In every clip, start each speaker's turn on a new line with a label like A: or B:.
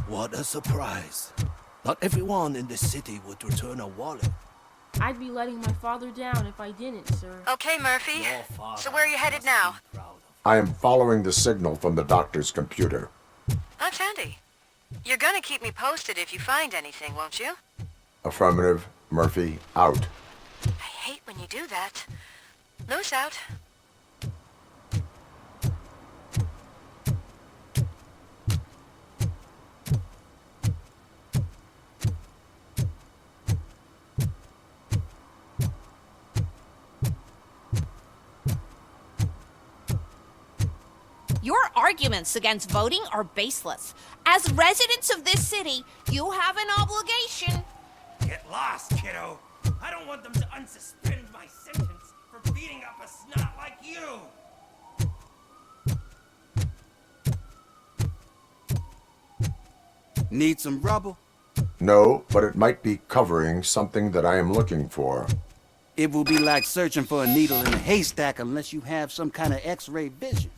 A: What a surprise. Not everyone in this city would return a wallet.
B: I'd be letting my father down if I didn't, sir.
C: Okay, Murphy. So where are you headed now?
D: I am following the signal from the doctor's computer.
C: That's handy. You're gonna keep me posted if you find anything, won't you?
D: Affirmative. Murphy, out.
C: I hate when you do that. Loose out.
E: Your arguments against voting are baseless. As residents of this city, you have an obligation.
F: Get lost, kiddo. I don't want them to unsuspend my sentence for beating up a snot like you.
G: Need some rubble?
D: No, but it might be covering something that I am looking for.
G: It will be like searching for a needle in a haystack unless you have some kind of X-ray vision.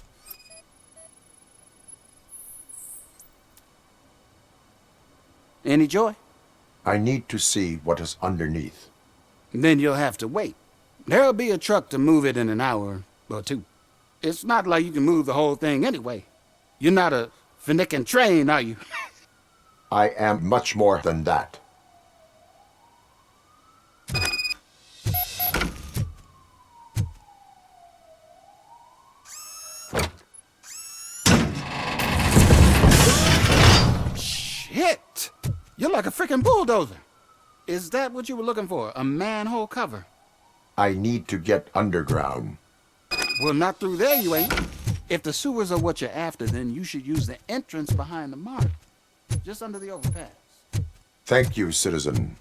G: Any joy?
D: I need to see what is underneath.
G: Then you'll have to wait. There'll be a truck to move it in an hour or two. It's not like you can move the whole thing anyway. You're not a finicking train, are you?
D: I am much more than that.
G: Shit! You're like a freaking bulldozer. Is that what you were looking for? A manhole cover?
D: I need to get underground.
G: Well, not through there, you ain't. If the sewers are what you're after, then you should use the entrance behind the mark. Just under the overpass.
D: Thank you, citizen.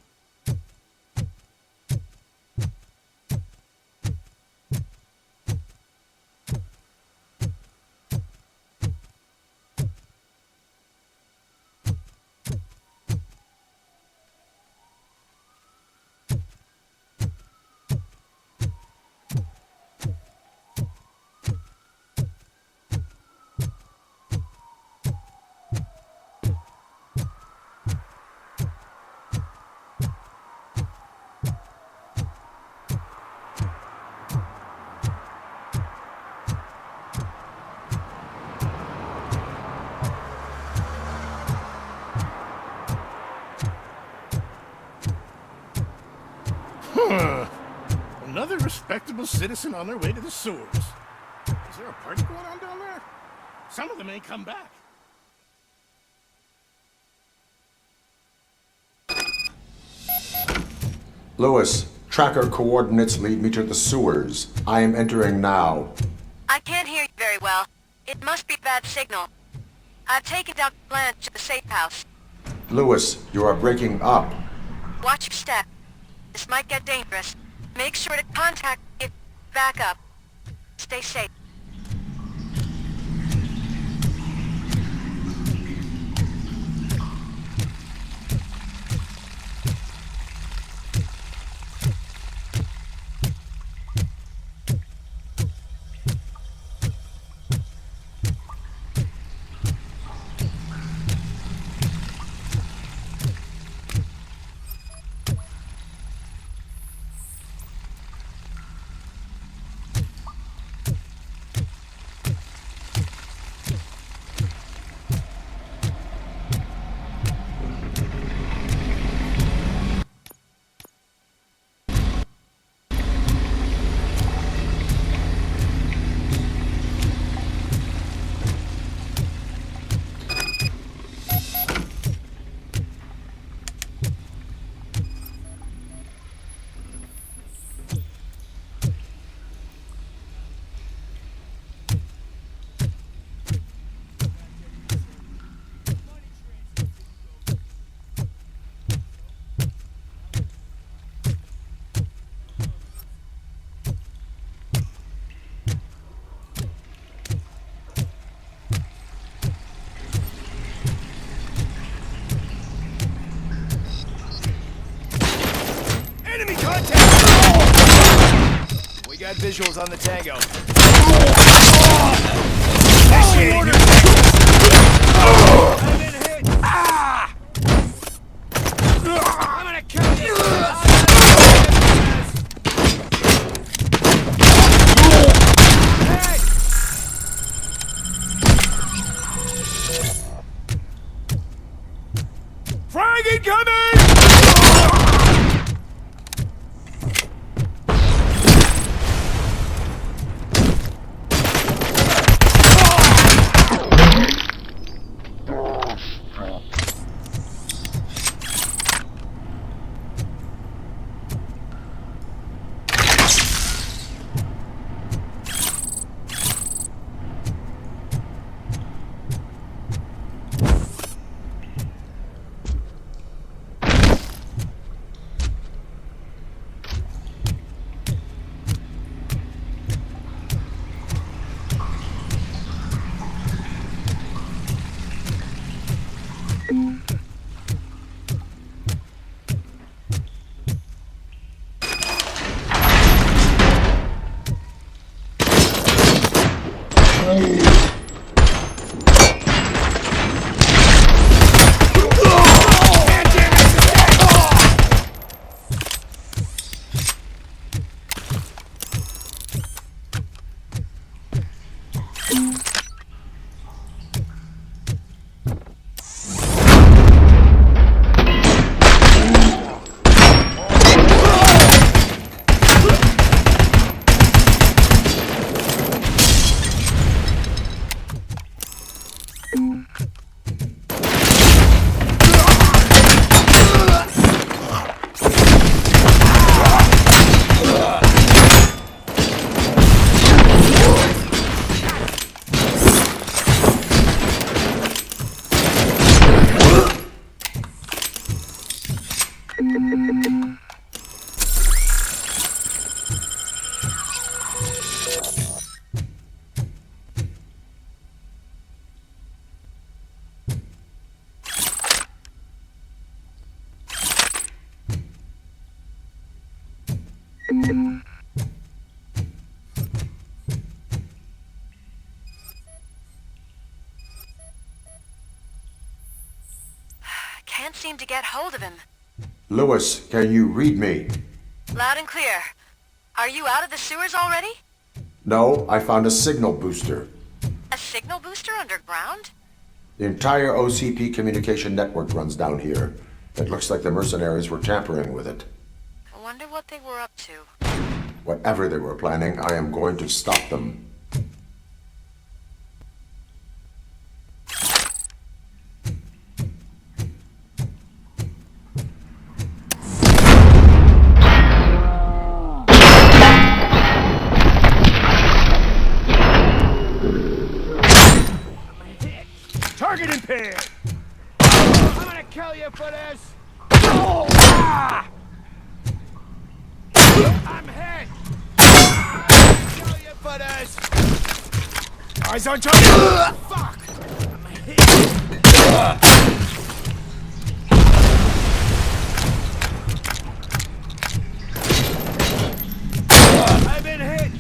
H: Another respectable citizen on their way to the sewers. Is there a party going on down there? Some of them ain't come back.
D: Lewis, tracker coordinates lead me to the sewers. I am entering now.
C: I can't hear you very well. It must be bad signal. I've taken down Blanche to the safe house.
D: Lewis, you are breaking up.
C: Watch your step. This might get dangerous. Make sure to contact it. Back up. Stay safe.
F: Got visuals on the Tango. I've been hit. I'm gonna kill you. Frag incoming!
C: Can't seem to get hold of him.
D: Lewis, can you read me?
C: Loud and clear. Are you out of the sewers already?
D: No, I found a signal booster.
C: A signal booster underground?
D: The entire OCP communication network runs down here. It looks like the mercenaries were tampering with it.
C: I wonder what they were up to.
D: Whatever they were planning, I am going to stop them.
F: Target impaired! I'm gonna kill you for this! I'm hit! Kill you for this! Eyes on target! Fuck! I'm hit! I've been hit!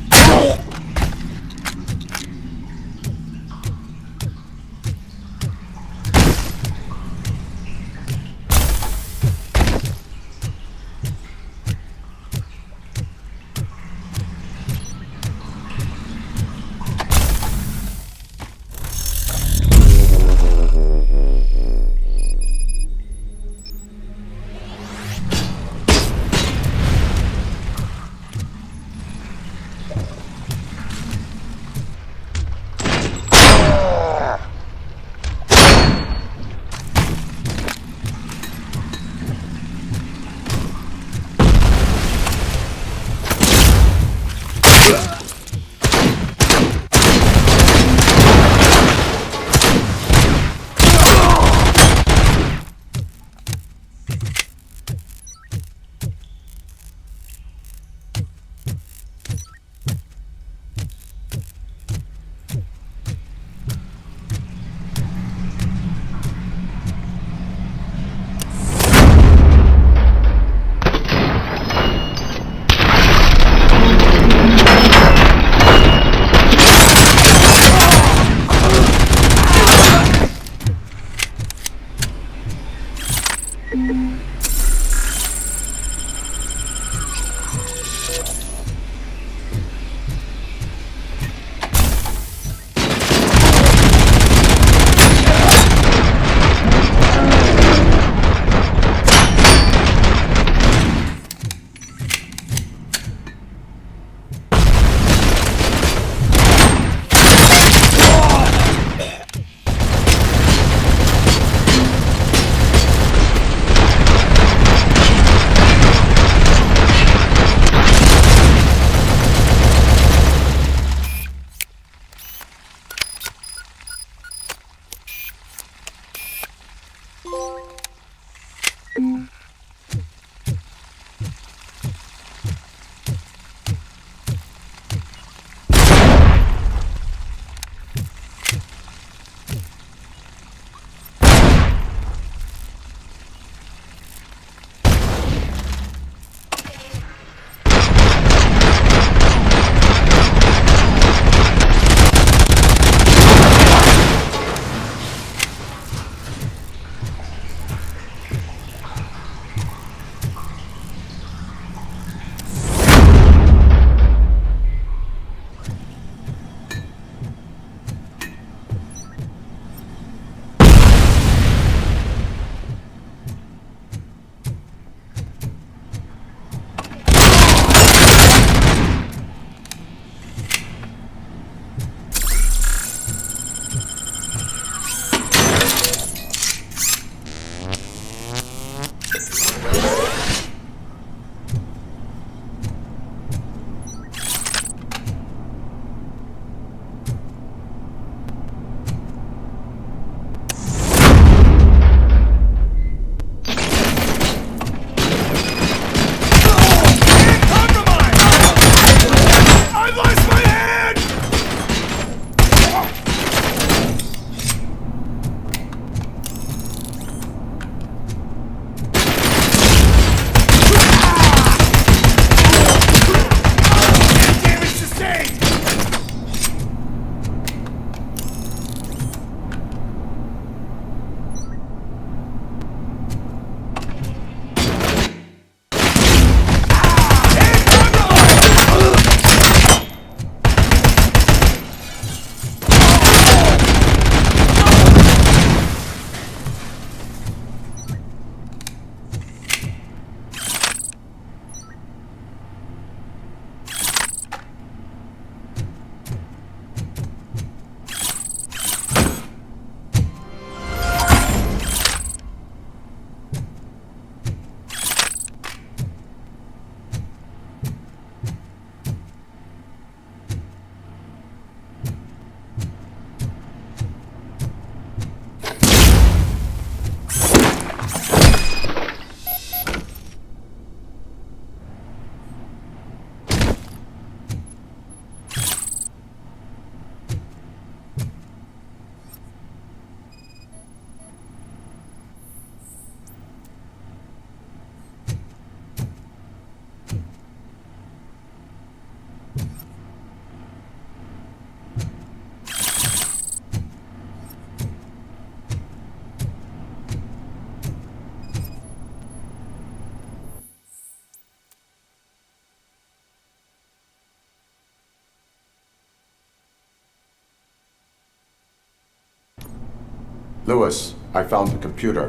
D: Lewis, I found the computer.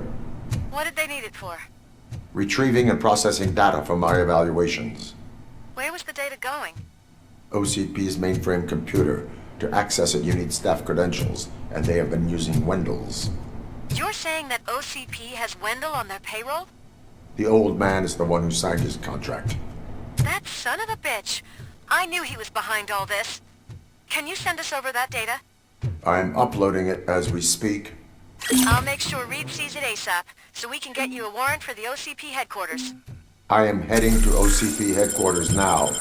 C: What did they need it for?
D: Retrieving and processing data from my evaluations.
C: Where was the data going?
D: OCP's mainframe computer. To access it, you need staff credentials, and they have been using Wendell's.
C: You're saying that OCP has Wendell on their payroll?
D: The old man is the one who signed his contract.
C: That son of a bitch. I knew he was behind all this. Can you send us over that data?
D: I'm uploading it as we speak.
C: I'll make sure Reed sees it ASAP, so we can get you a warrant for the OCP headquarters.
D: I am heading to OCP headquarters now.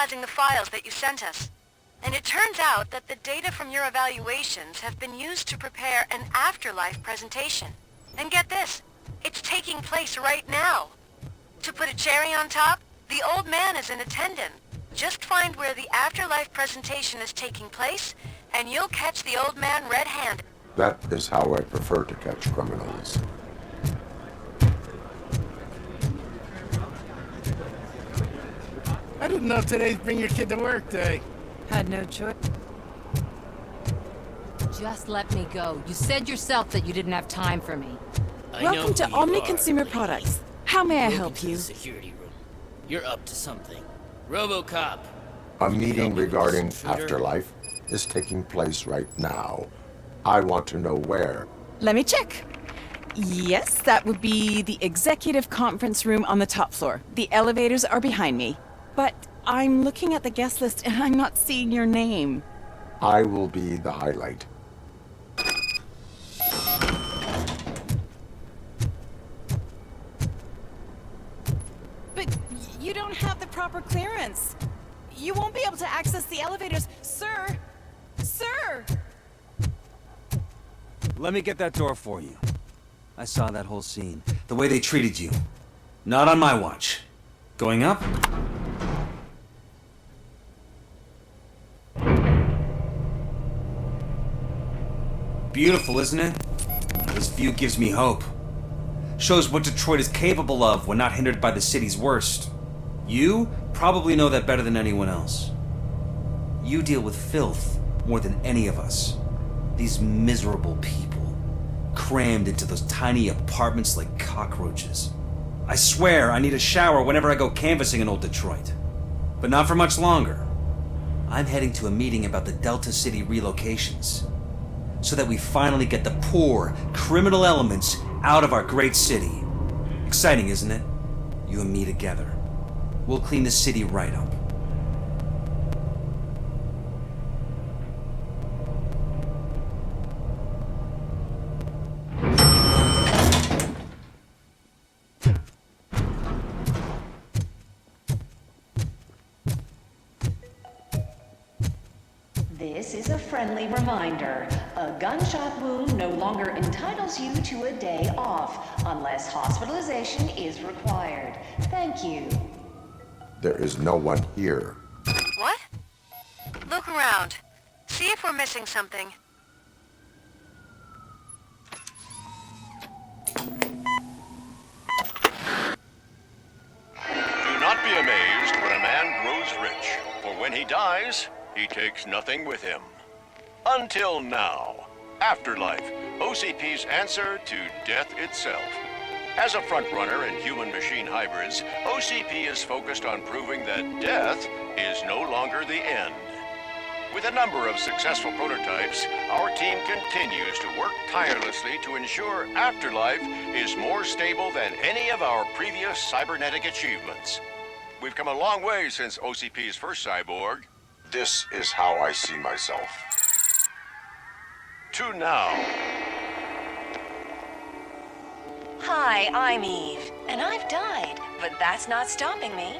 C: analyzing the files that you sent us. And it turns out that the data from your evaluations have been used to prepare an afterlife presentation. And get this, it's taking place right now. To put a cherry on top, the old man is in attendance. Just find where the afterlife presentation is taking place, and you'll catch the old man red-handed.
D: That is how I prefer to catch criminals.
H: I didn't know today's Bring Your Kid to Work Day.
I: Had no choice.
J: Just let me go. You said yourself that you didn't have time for me.
I: Welcome to Omni Consumer Products. How may I help you?
K: Security room. You're up to something. RoboCop.
D: A meeting regarding afterlife is taking place right now. I want to know where.
I: Let me check. Yes, that would be the executive conference room on the top floor. The elevators are behind me. But I'm looking at the guest list and I'm not seeing your name.
D: I will be the highlight.
I: But you don't have the proper clearance. You won't be able to access the elevators, sir. Sir!
L: Let me get that door for you. I saw that whole scene. The way they treated you. Not on my watch. Going up? Beautiful, isn't it? This view gives me hope. Shows what Detroit is capable of when not hindered by the city's worst. You probably know that better than anyone else. You deal with filth more than any of us. These miserable people, crammed into those tiny apartments like cockroaches. I swear I need a shower whenever I go canvassing in old Detroit. But not for much longer. I'm heading to a meeting about the Delta City relocations, so that we finally get the poor, criminal elements out of our great city. Exciting, isn't it? You and me together. We'll clean the city right up.
M: This is a friendly reminder. A gunshot wound no longer entitles you to a day off, unless hospitalization is required. Thank you.
D: There is no one here.
C: What? Look around. See if we're missing something.
N: Do not be amazed when a man grows rich, for when he dies, he takes nothing with him. Until now. Afterlife, OCP's answer to death itself. As a frontrunner in human-machine hybrids, OCP is focused on proving that death is no longer the end. With a number of successful prototypes, our team continues to work tirelessly to ensure Afterlife is more stable than any of our previous cybernetic achievements. We've come a long way since OCP's first cyborg.
D: This is how I see myself.
N: To now.
M: Hi, I'm Eve, and I've died, but that's not stopping me.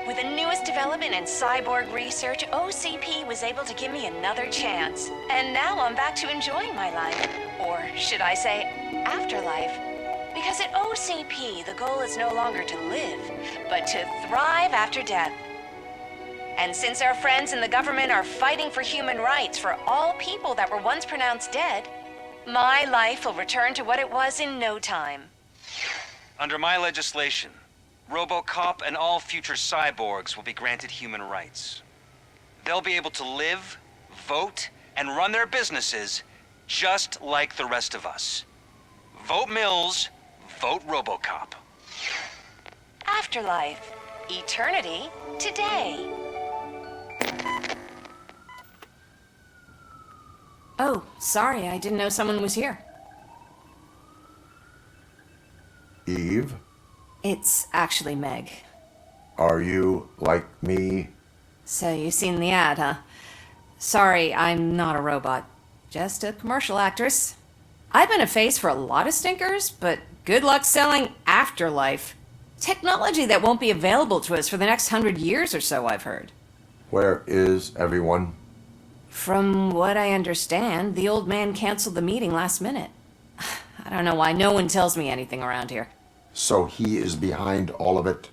M: With the newest development in cyborg research, OCP was able to give me another chance. And now I'm back to enjoying my life. Or should I say, afterlife. Because at OCP, the goal is no longer to live, but to thrive after death. And since our friends in the government are fighting for human rights for all people that were once pronounced dead, my life will return to what it was in no time.
L: Under my legislation, RoboCop and all future cyborgs will be granted human rights. They'll be able to live, vote, and run their businesses just like the rest of us. Vote Mills, vote RoboCop.
M: Afterlife. Eternity. Today.
J: Oh, sorry, I didn't know someone was here.
D: Eve?
J: It's actually Meg.
D: Are you like me?
J: So you've seen the ad, huh? Sorry, I'm not a robot. Just a commercial actress. I've been a face for a lot of stinkers, but good luck selling Afterlife. Technology that won't be available to us for the next 100 years or so, I've heard.
D: Where is everyone?
J: From what I understand, the old man canceled the meeting last minute. I don't know why no one tells me anything around here.
D: So he is behind all of it?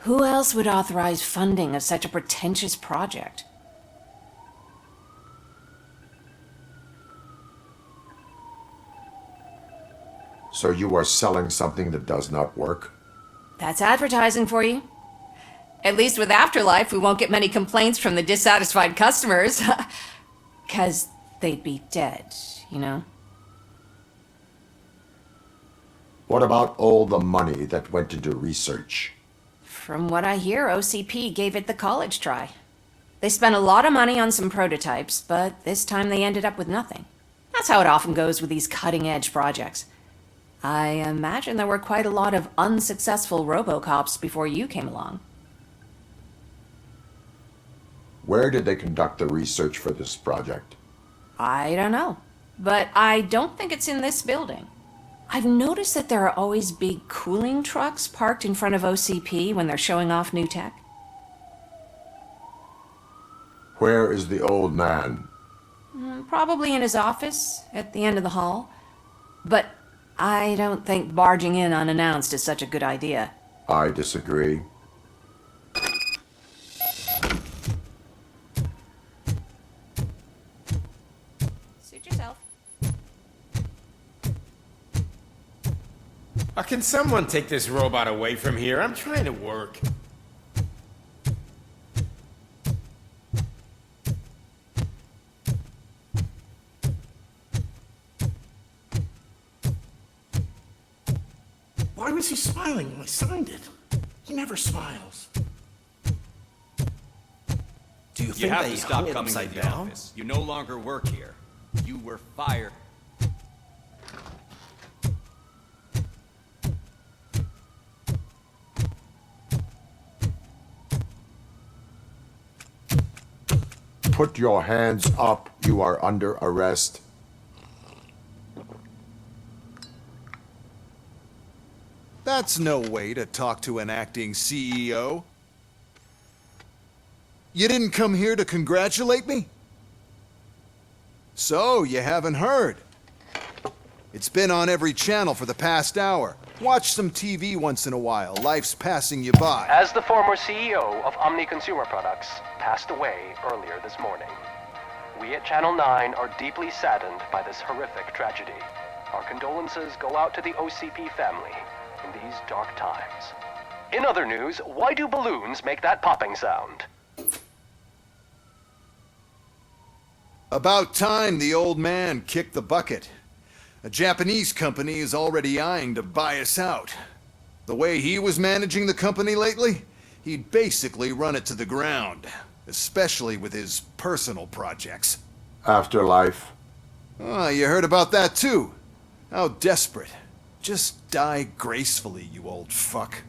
J: Who else would authorize funding of such a pretentious project?
D: So you are selling something that does not work?
J: That's advertising for you. At least with Afterlife, we won't get many complaints from the dissatisfied customers. 'Cause they'd be dead, you know?
D: What about all the money that went into research?
J: From what I hear, OCP gave it the college try. They spent a lot of money on some prototypes, but this time they ended up with nothing. That's how it often goes with these cutting-edge projects. I imagine there were quite a lot of unsuccessful RoboCops before you came along.
D: Where did they conduct the research for this project?
J: I don't know, but I don't think it's in this building. I've noticed that there are always big cooling trucks parked in front of OCP when they're showing off new tech.
D: Where is the old man?
J: Probably in his office, at the end of the hall. But I don't think barging in unannounced is such a good idea.
D: I disagree.
J: Suit yourself.
F: Can someone take this robot away from here? I'm trying to work. Why was he smiling when I signed it? He never smiles.
A: Do you think
O: You have
A: they
O: to stop
A: hung
O: coming to
A: upside
O: the
A: down?
O: office. You no longer work here. You were fired.
D: Put your hands up. You are under arrest.
P: That's no way to talk to an acting CEO. You didn't come here to congratulate me? So, you haven't heard? It's been on every channel for the past hour. Watch some TV once in a while. Life's passing you by.
Q: As the former CEO of Omni Consumer Products passed away earlier this morning, we at Channel 9 are deeply saddened by this horrific tragedy. Our condolences go out to the OCP family in these dark times. In other news, why do balloons make that popping sound?
P: About time the old man kicked the bucket. A Japanese company is already eyeing to buy us out. The way he was managing the company lately, he'd basically run it to the ground, especially with his personal projects.
D: Afterlife.
P: Oh, you heard about that too? How desperate. Just die gracefully, you old fuck.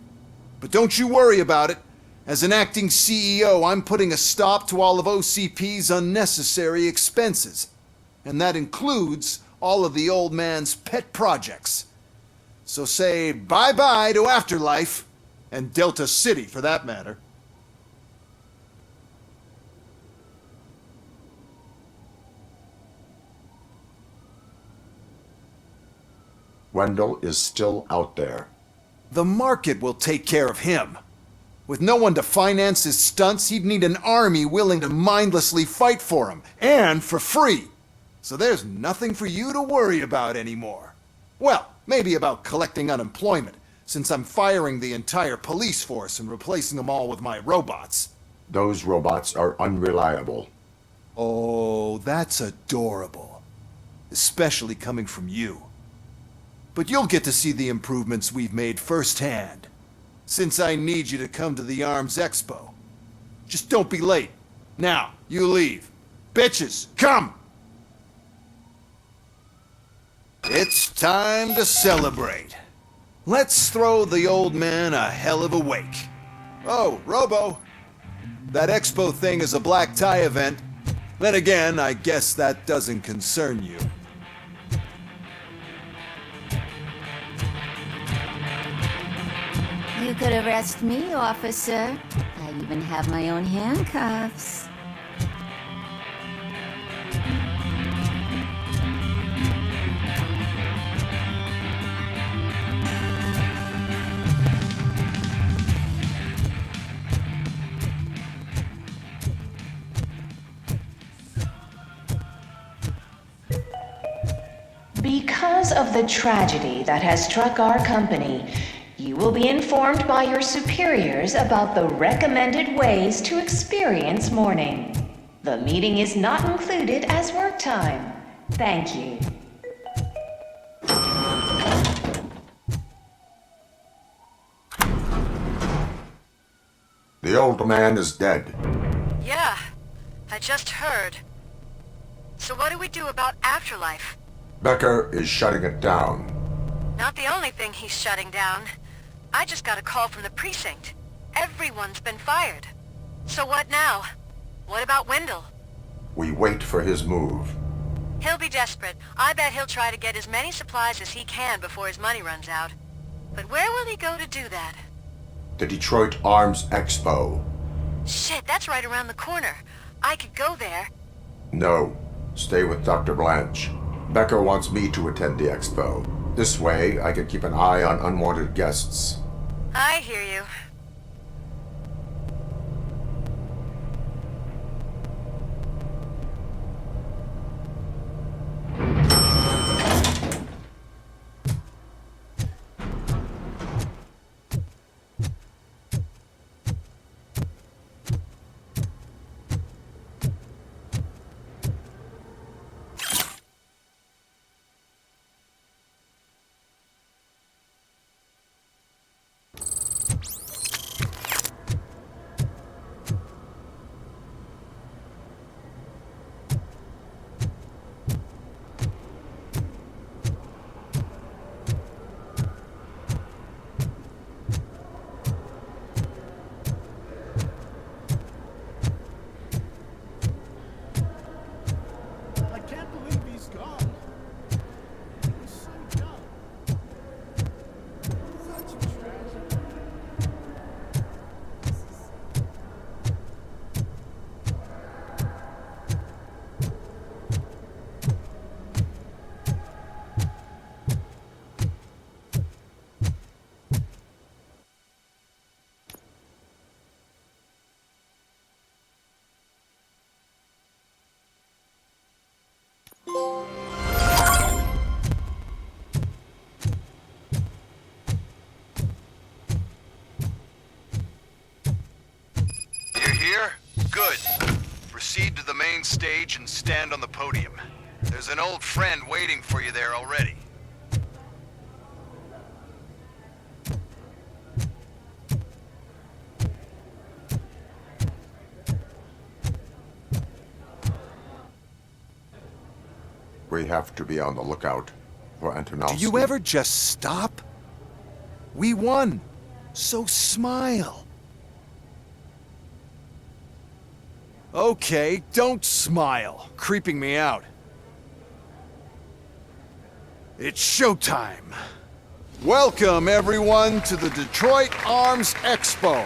P: But don't you worry about it. As an acting CEO, I'm putting a stop to all of OCP's unnecessary expenses. And that includes all of the old man's pet projects. So say bye-bye to Afterlife, and Delta City for that matter.
D: Wendell is still out there.
P: The market will take care of him. With no one to finance his stunts, he'd need an army willing to mindlessly fight for him, and for free. So there's nothing for you to worry about anymore. Well, maybe about collecting unemployment, since I'm firing the entire police force and replacing them all with my robots.
D: Those robots are unreliable.
P: Oh, that's adorable. Especially coming from you. But you'll get to see the improvements we've made firsthand. Since I need you to come to the Arms Expo. Just don't be late. Now, you leave. Bitches, come! It's time to celebrate. Let's throw the old man a hell of a wake. Oh, Robo. That expo thing is a black tie event. Then again, I guess that doesn't concern you.
R: You could arrest me, officer. I even have my own handcuffs.
M: Because of the tragedy that has struck our company, you will be informed by your superiors about the recommended ways to experience mourning. The meeting is not included as work time. Thank you.
D: The old man is dead.
C: Yeah, I just heard. So what do we do about Afterlife?
D: Becker is shutting it down.
C: Not the only thing he's shutting down. I just got a call from the precinct. Everyone's been fired. So what now? What about Wendell?
D: We wait for his move.
C: He'll be desperate. I bet he'll try to get as many supplies as he can before his money runs out. But where will he go to do that?
D: The Detroit Arms Expo.
C: Shit, that's right around the corner. I could go there.
D: No. Stay with Dr. Blanche. Becker wants me to attend the expo. This way, I can keep an eye on unwanted guests.
C: I hear you.
P: stage and stand on the podium. There's an old friend waiting for you there already.
D: We have to be on the lookout for Antonowski.
P: Do you ever just stop? We won, so smile. Okay, don't smile. Creeping me out. It's showtime. Welcome, everyone, to the Detroit Arms Expo,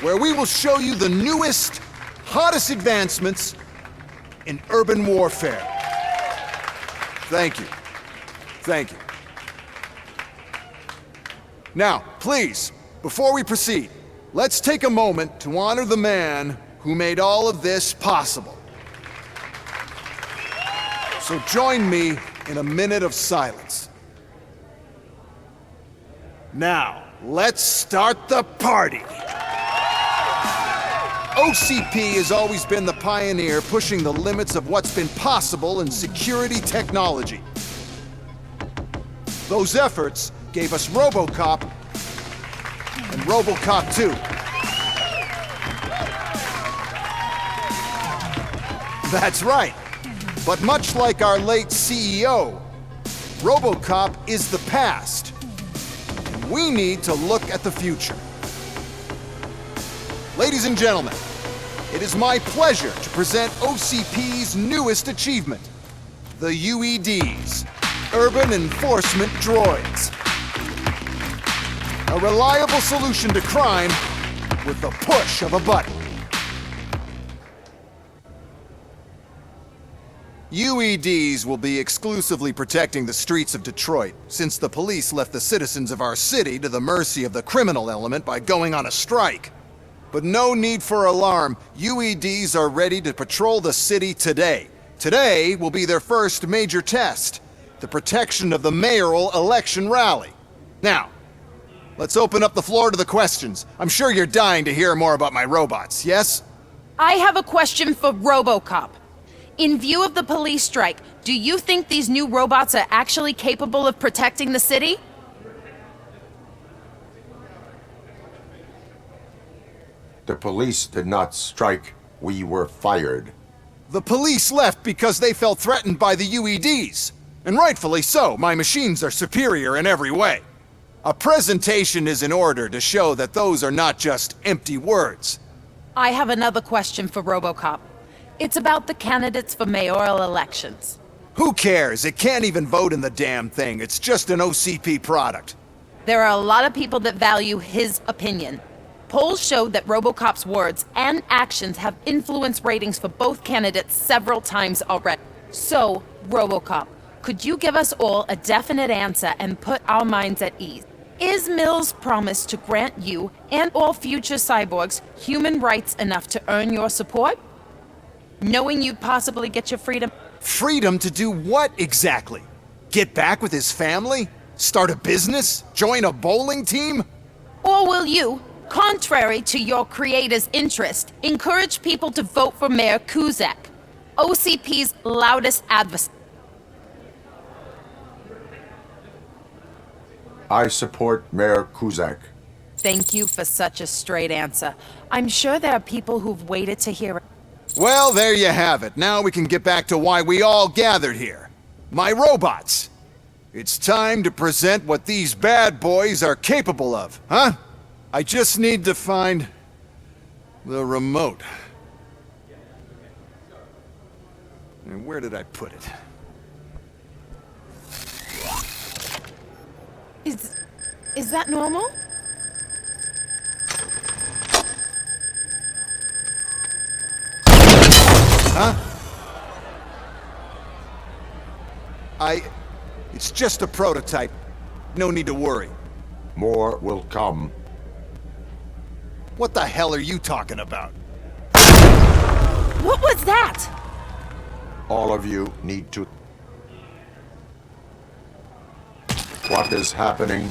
P: where we will show you the newest, hottest advancements in urban warfare. Thank you. Thank you. Now, please, before we proceed, let's take a moment to honor the man who made all of this possible. So join me in a minute of silence. Now, let's start the party. OCP has always been the pioneer pushing the limits of what's been possible in security technology. Those efforts gave us RoboCop and RoboCop 2. That's right. But much like our late CEO, RoboCop is the past. And we need to look at the future. Ladies and gentlemen, it is my pleasure to present OCP's newest achievement, the UEDs, Urban Enforcement Droids. A reliable solution to crime with the push of a button. UEDs will be exclusively protecting the streets of Detroit, since the police left the citizens of our city to the mercy of the criminal element by going on a strike. But no need for alarm. UEDs are ready to patrol the city today. Today will be their first major test, the protection of the mayoral election rally. Now, let's open up the floor to the questions. I'm sure you're dying to hear more about my robots, yes?
E: I have a question for RoboCop. In view of the police strike, do you think these new robots are actually capable of protecting the city?
D: The police did not strike. We were fired.
P: The police left because they felt threatened by the UEDs. And rightfully so. My machines are superior in every way. A presentation is in order to show that those are not just empty words.
E: I have another question for RoboCop. It's about the candidates for mayoral elections.
P: Who cares? It can't even vote in the damn thing. It's just an OCP product.
E: There are a lot of people that value his opinion. Polls show that RoboCop's words and actions have influenced ratings for both candidates several times already. So, RoboCop, could you give us all a definite answer and put our minds at ease? Is Mills' promise to grant you and all future cyborgs human rights enough to earn your support? Knowing you'd possibly get your freedom?
P: Freedom to do what exactly? Get back with his family? Start a business? Join a bowling team?
E: Or will you, contrary to your creator's interest, encourage people to vote for Mayor Kuzak, OCP's loudest adversary?
D: I support Mayor Kuzak.
E: Thank you for such a straight answer. I'm sure there are people who've waited to hear it.
P: Well, there you have it. Now we can get back to why we all gathered here. My robots. It's time to present what these bad boys are capable of, huh? I just need to find the remote. And where did I put it?
E: Is that normal?
P: Huh? It's just a prototype. No need to worry.
D: More will come.
P: What the hell are you talking about?
E: What was that?
D: All of you need to... What is happening?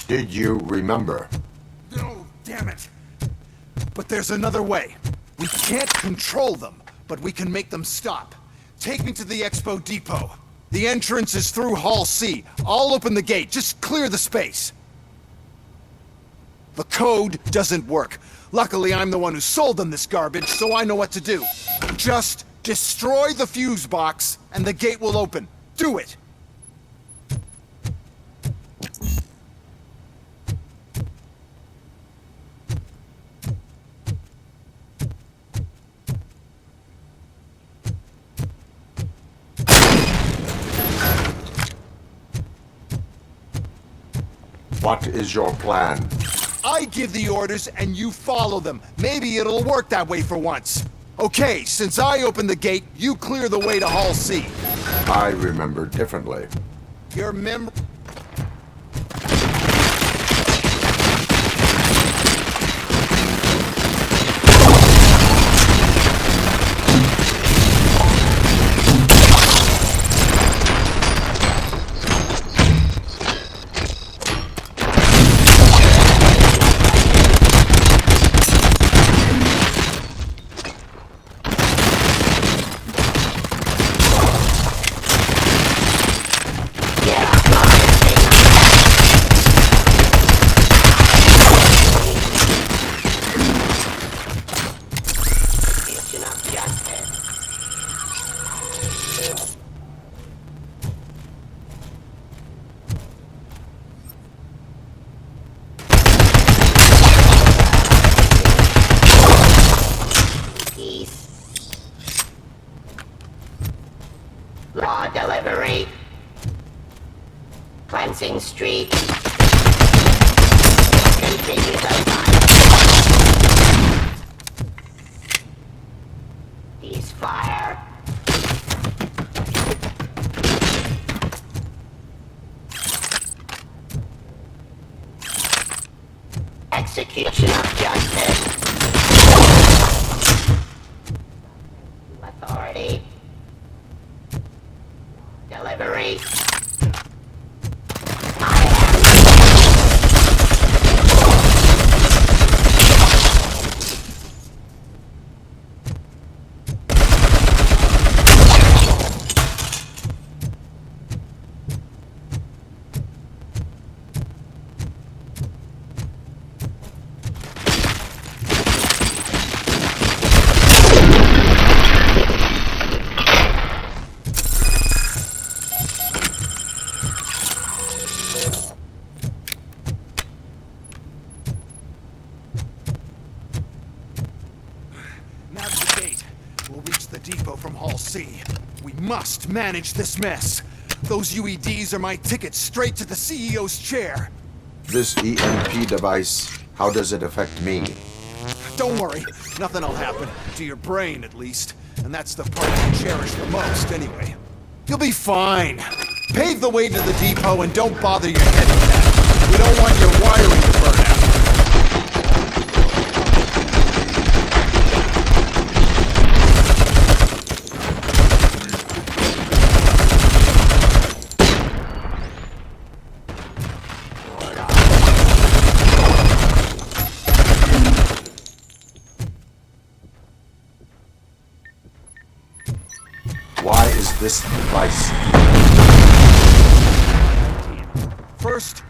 D: Did you remember?
P: No, damn it. But there's another way. We can't control them, but we can make them stop. Take me to the Expo Depot. The entrance is through Hall C. I'll open the gate. Just clear the space. The code doesn't work. Luckily, I'm the one who sold them this garbage, so I know what to do. Just destroy the fuse box, and the gate will open. Do it!
D: What is your plan?
P: I give the orders and you follow them. Maybe it'll work that way for once. Okay, since I opened the gate, you clear the way to Hall C.
D: I remember differently.
P: Your mem...
S: Law delivery. Cleansing street. Continue the fight. Ceasefire. Execution of justice. Authority. Delivery.
P: depot from Hall C. We must manage this mess. Those UEDs are my ticket straight to the CEO's chair.
D: This EMP device, how does it affect me?
P: Don't worry, nothing'll happen. To your brain, at least. And that's the part I cherish the most, anyway. You'll be fine. Pave the way to the depot and don't bother your head with that. We don't want your wiring to burn out.
D: Why is this device?
P: First,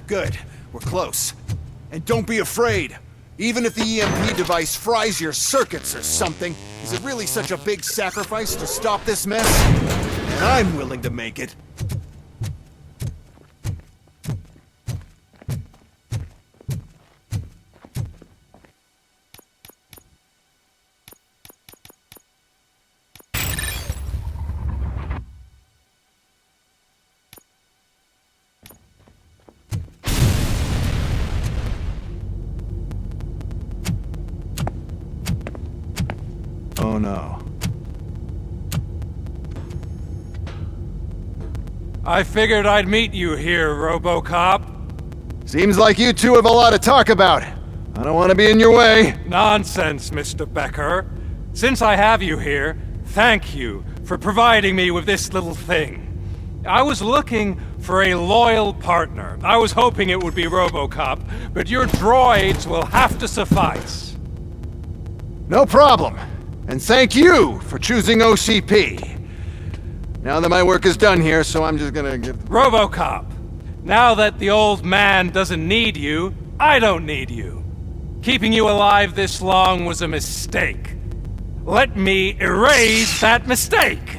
P: Good. We're close. And don't be afraid. Even if the EMP device fries your circuits or something, is it really such a big sacrifice to stop this mess? And I'm willing to make it. Oh no.
T: I figured I'd meet you here, RoboCop.
P: Seems like you two have a lot to talk about. I don't want to be in your way.
T: Nonsense, Mr. Becker. Since I have you here, thank you for providing me with this little thing. I was looking for a loyal partner. I was hoping it would be RoboCop, but your droids will have to suffice.
P: No problem. And thank you for choosing OCP. Now that my work is done here, so I'm just gonna give...
T: RoboCop, now that the old man doesn't need you, I don't need you. Keeping you alive this long was a mistake. Let me erase that mistake!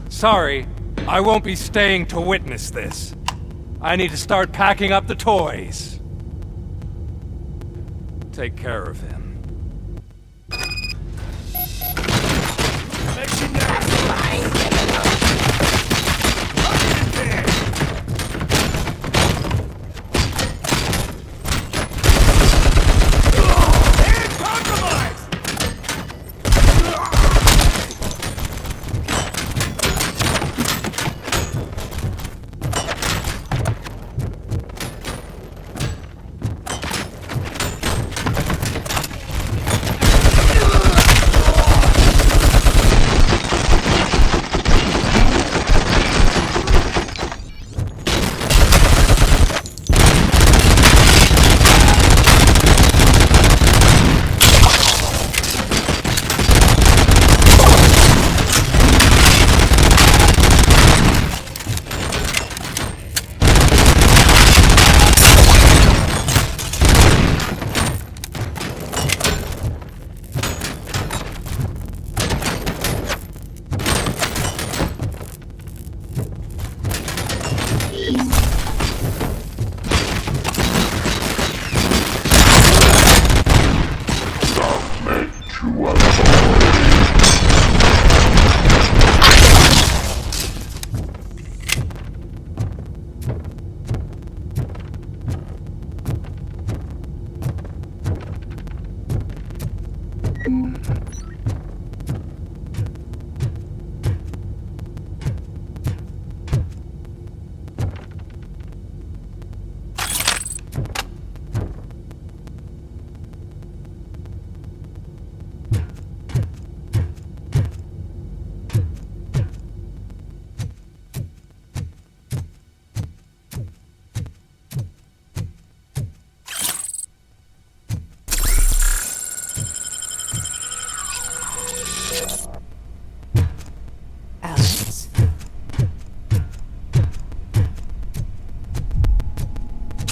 T: Sorry, I won't be staying to witness this. I need to start packing up the toys. Take care of him.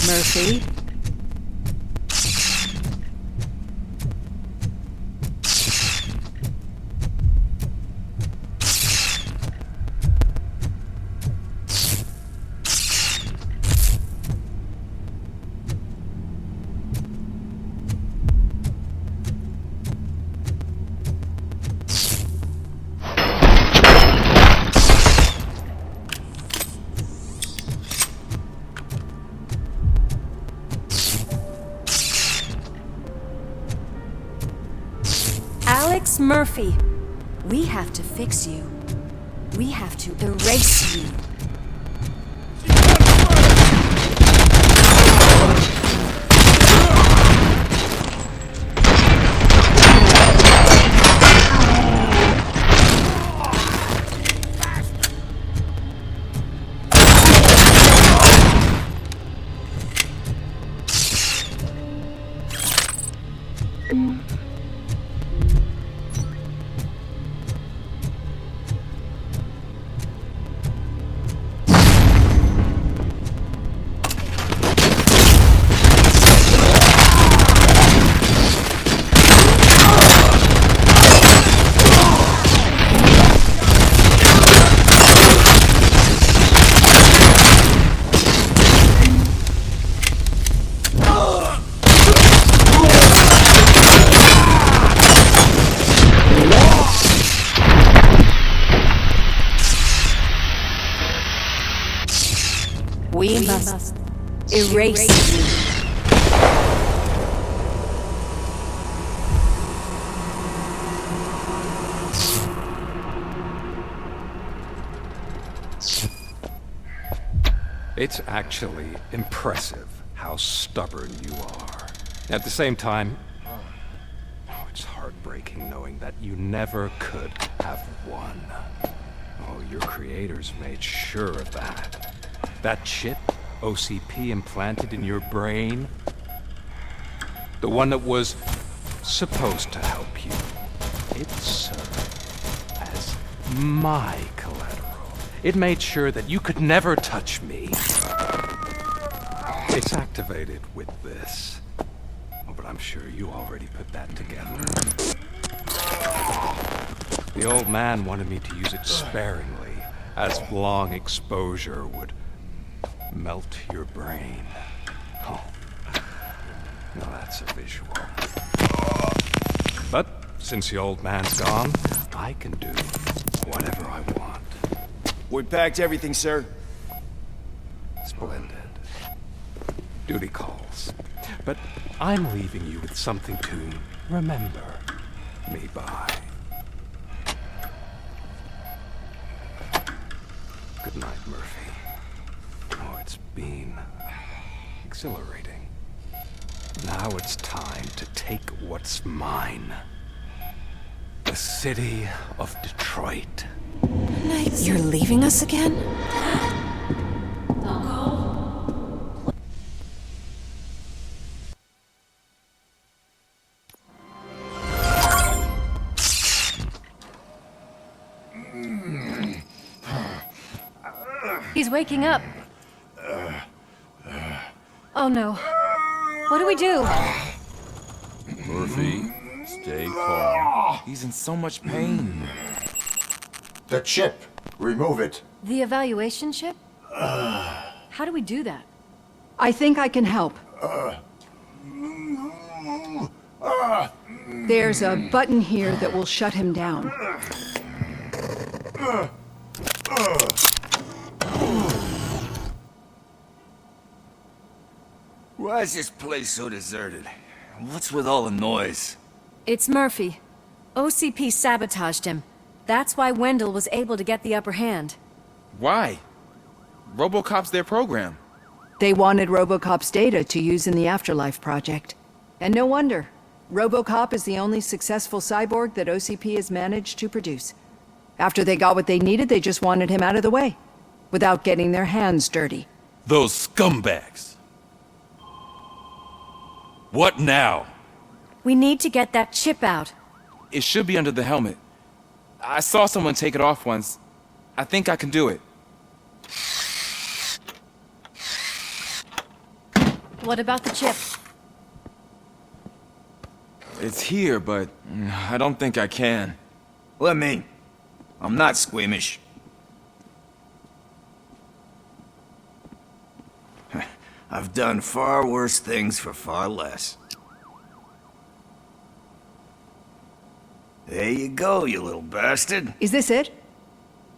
I: Murphy?
J: Alex Murphy, we have to fix you. We have to erase you. We must erase you.
T: It's actually impressive how stubborn you are. At the same time, it's heartbreaking knowing that you never could have won. Oh, your creators made sure of that. That chip OCP implanted in your brain, the one that was supposed to help you, it served as my collateral. It made sure that you could never touch me. It's activated with this. Oh, but I'm sure you already put that together. The old man wanted me to use it sparingly, as long exposure would melt your brain. Oh, now that's a visual. But since the old man's gone, I can do whatever I want.
F: We packed everything, sir.
T: Splendid. Duty calls. But I'm leaving you with something to remember me by. Good night, Murphy. Oh, it's been exhilarating. Now it's time to take what's mine. The city of Detroit.
J: You're leaving us again?
C: He's waking up. Oh no. What do we do?
U: Murphy, stay calm. He's in so much pain.
D: The chip. Remove it.
C: The evaluation chip? How do we do that?
V: I think I can help. There's a button here that will shut him down.
F: Why is this place so deserted? What's with all the noise?
C: It's Murphy. OCP sabotaged him. That's why Wendell was able to get the upper hand.
U: Why? RoboCop's their program.
V: They wanted RoboCop's data to use in the Afterlife project. And no wonder. RoboCop is the only successful cyborg that OCP has managed to produce. After they got what they needed, they just wanted him out of the way, without getting their hands dirty.
U: Those scumbags. What now?
C: We need to get that chip out.
U: It should be under the helmet. I saw someone take it off once. I think I can do it.
C: What about the chip?
F: It's here, but I don't think I can. Let me. I'm not squeamish. I've done far worse things for far less. There you go, you little bastard.
V: Is this it?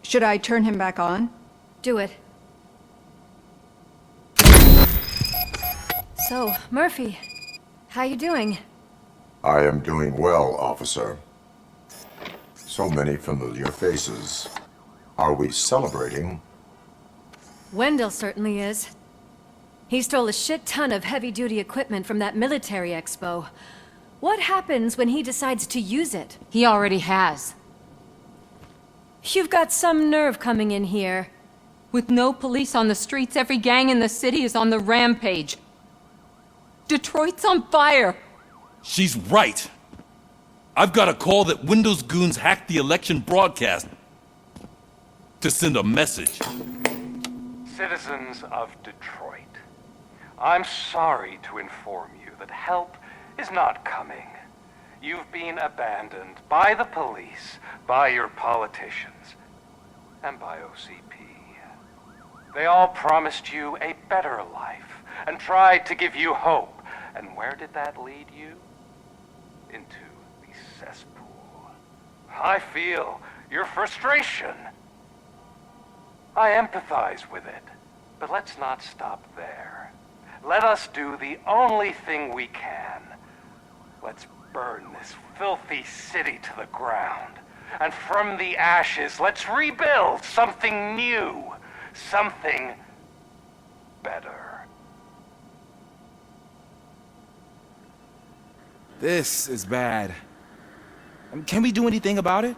V: Should I turn him back on?
C: Do it. So, Murphy, how you doing?
D: I am doing well, officer. So many familiar faces. Are we celebrating?
C: Wendell certainly is. He stole a shit ton of heavy-duty equipment from that military expo. What happens when he decides to use it?
E: He already has.
C: You've got some nerve coming in here.
E: With no police on the streets, every gang in the city is on the rampage. Detroit's on fire!
U: She's right. I've got a call that Windows goons hacked the election broadcast to send a message.
T: Citizens of Detroit, I'm sorry to inform you that help is not coming. You've been abandoned by the police, by your politicians, and by OCP. They all promised you a better life and tried to give you hope. And where did that lead you? Into the cesspool. I feel your frustration. I empathize with it.
Q: But let's not stop there. Let us do the only thing we can. Let's burn this filthy city to the ground. And from the ashes, let's rebuild something new. Something better.
B: This is bad. Can we do anything about it?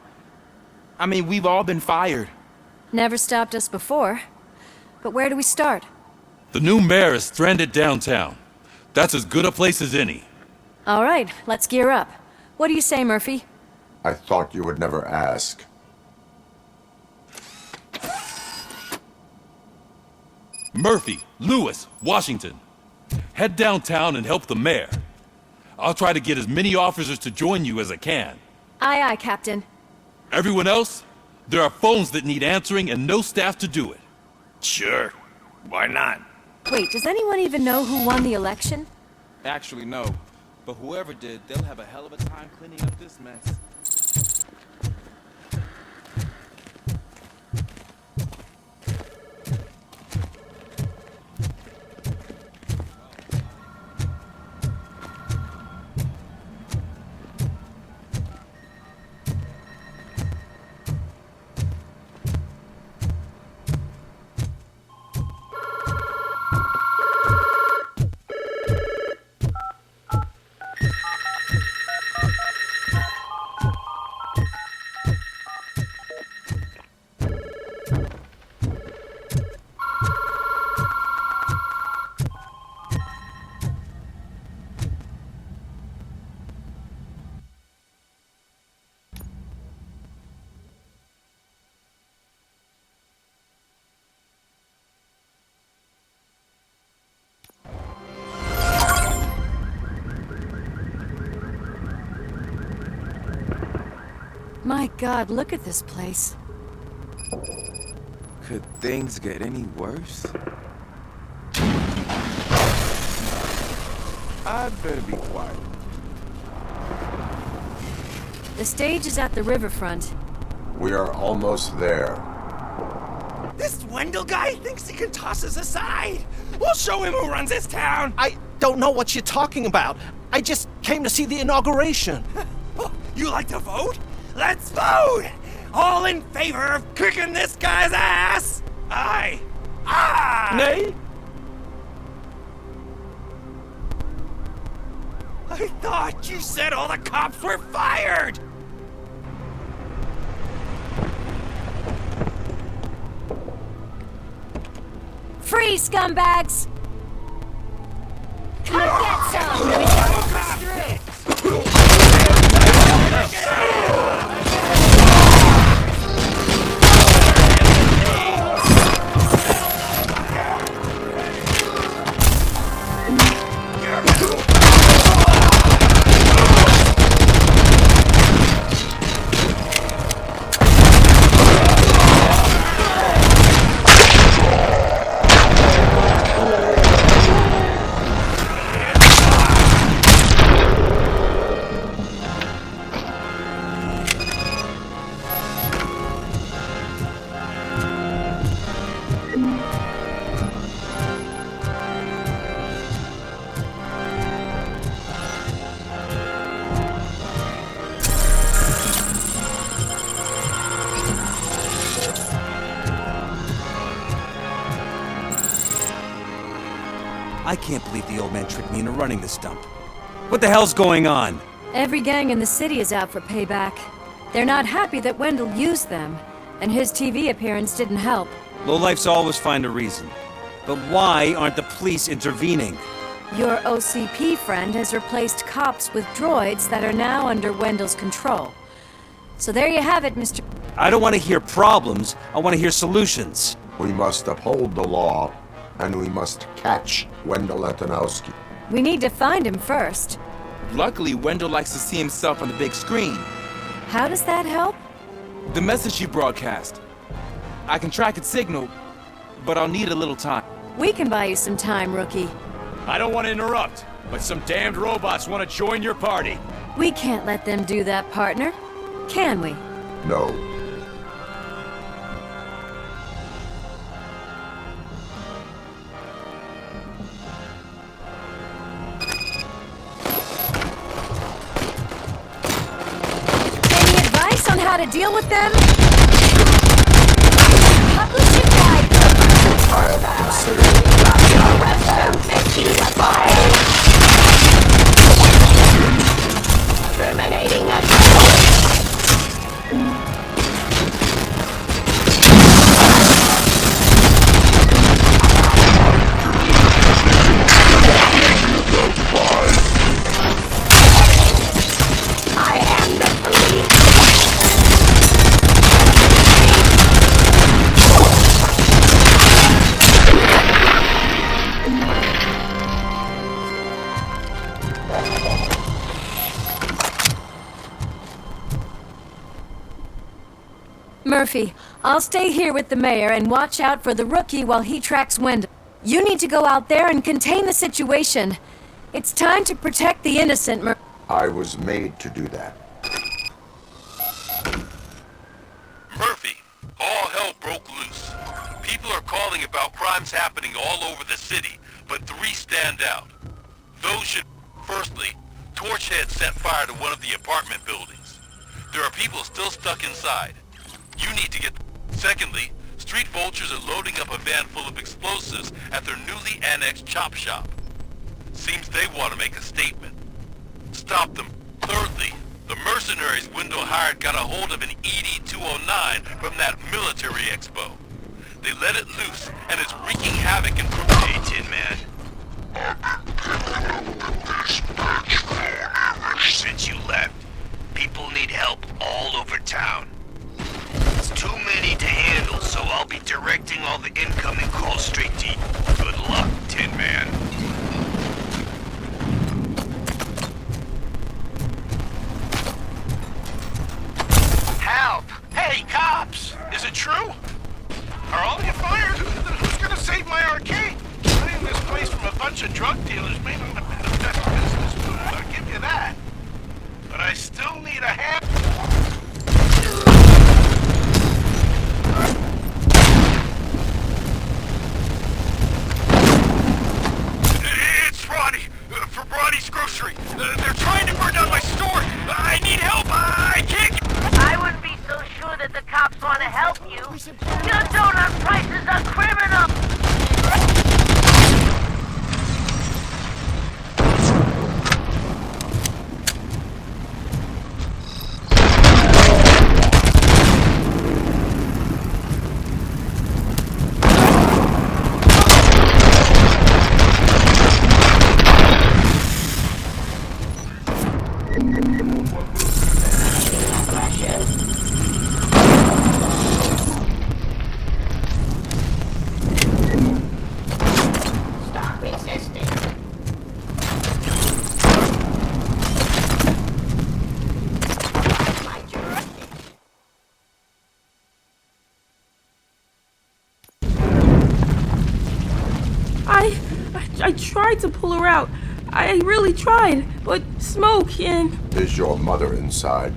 B: I mean, we've all been fired.
G: Never stopped us before. But where do we start?
U: The new mayor is stranded downtown. That's as good a place as any.
G: All right, let's gear up. What do you say, Murphy?
D: I thought you would never ask.
U: Murphy, Lewis, Washington. Head downtown and help the mayor. I'll try to get as many officers to join you as I can.
G: Aye, aye, Captain.
U: Everyone else? There are phones that need answering and no staff to do it.
F: Sure. Why not?
G: Wait, does anyone even know who won the election?
B: Actually, no. But whoever did, they'll have a hell of a time cleaning up this mess.
G: My God, look at this place.
B: Could things get any worse? I'd better be quiet.
G: The stage is at the riverfront.
D: We are almost there.
F: This Wendell guy thinks he can toss us aside. We'll show him who runs this town. I don't know what you're talking about. I just came to see the inauguration. You like to vote? Let's vote! All in favor of kicking this guy's ass? Aye. Aye!
B: Nay?
F: I thought you said all the cops were fired!
G: Freeze, scumbags! Come get some! We gotta push through!
L: I can't believe the old man tricked me into running this dump. What the hell's going on?
G: Every gang in the city is out for payback. They're not happy that Wendell used them, and his TV appearance didn't help.
L: Lowlifes always find a reason. But why aren't the police intervening?
G: Your OCP friend has replaced cops with droids that are now under Wendell's control. So there you have it, Mr.
L: I don't want to hear problems, I want to hear solutions.
D: We must uphold the law, and we must catch Wendell Antonowski.
G: We need to find him first.
B: Luckily, Wendell likes to see himself on the big screen.
G: How does that help?
B: The message you broadcast. I can track its signal, but I'll need a little time.
G: We can buy you some time, rookie.
F: I don't want to interrupt, but some damned robots want to join your party.
G: We can't let them do that, partner. Can we?
D: No.
G: to deal with them?
S: Terminating us. I am the police.
G: Murphy, I'll stay here with the mayor and watch out for the rookie while he tracks Wendell. You need to go out there and contain the situation. It's time to protect the innocent,
D: I was made to do that.
U: Murphy, all hell broke loose. People are calling about crimes happening all over the city, but 3 stand out. Those should... Firstly, Torchhead set fire to one of the apartment buildings. There are people still stuck inside. You need to get... Secondly, street vultures are loading up a van full of explosives at their newly annexed chop shop. Seems they want to make a statement. Stop them. Thirdly, the mercenaries Window hired got a hold of an ED-209 from that military expo. They let it loose, and it's wreaking havoc in... Hey, Tin Man.
H: Since you left, people need help all over town. It's too many to handle, so I'll be directing all the incoming calls straight to you. Good luck, Tin Man.
K: Help! Hey, cops! Is it true? Are all of you fired? Who's gonna save my arcade? Clearing this place from a bunch of drug dealers may not have been the best business move, I'll give you that. But I still need a hand.
U: It's Ronnie! For Ronnie's Grocery! They're trying to burn down my store! I need help! I can't...
W: I wouldn't be so sure that the cops want to help you. Your donut prices are criminal!
S: Stop resisting. My jurisdiction.
X: I tried to pull her out. I really tried, but smoke and...
D: Is your mother inside?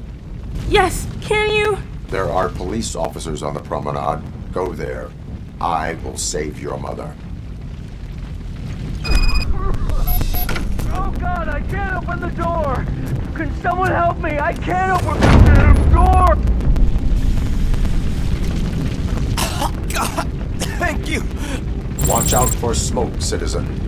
X: Yes, can you?
D: There are police officers on the promenade. Go there. I will save your mother.
W: Oh God, I can't open the door! Can someone help me? I can't open the damn door!
F: Oh, God! Thank you!
D: Watch out for smoke, citizen.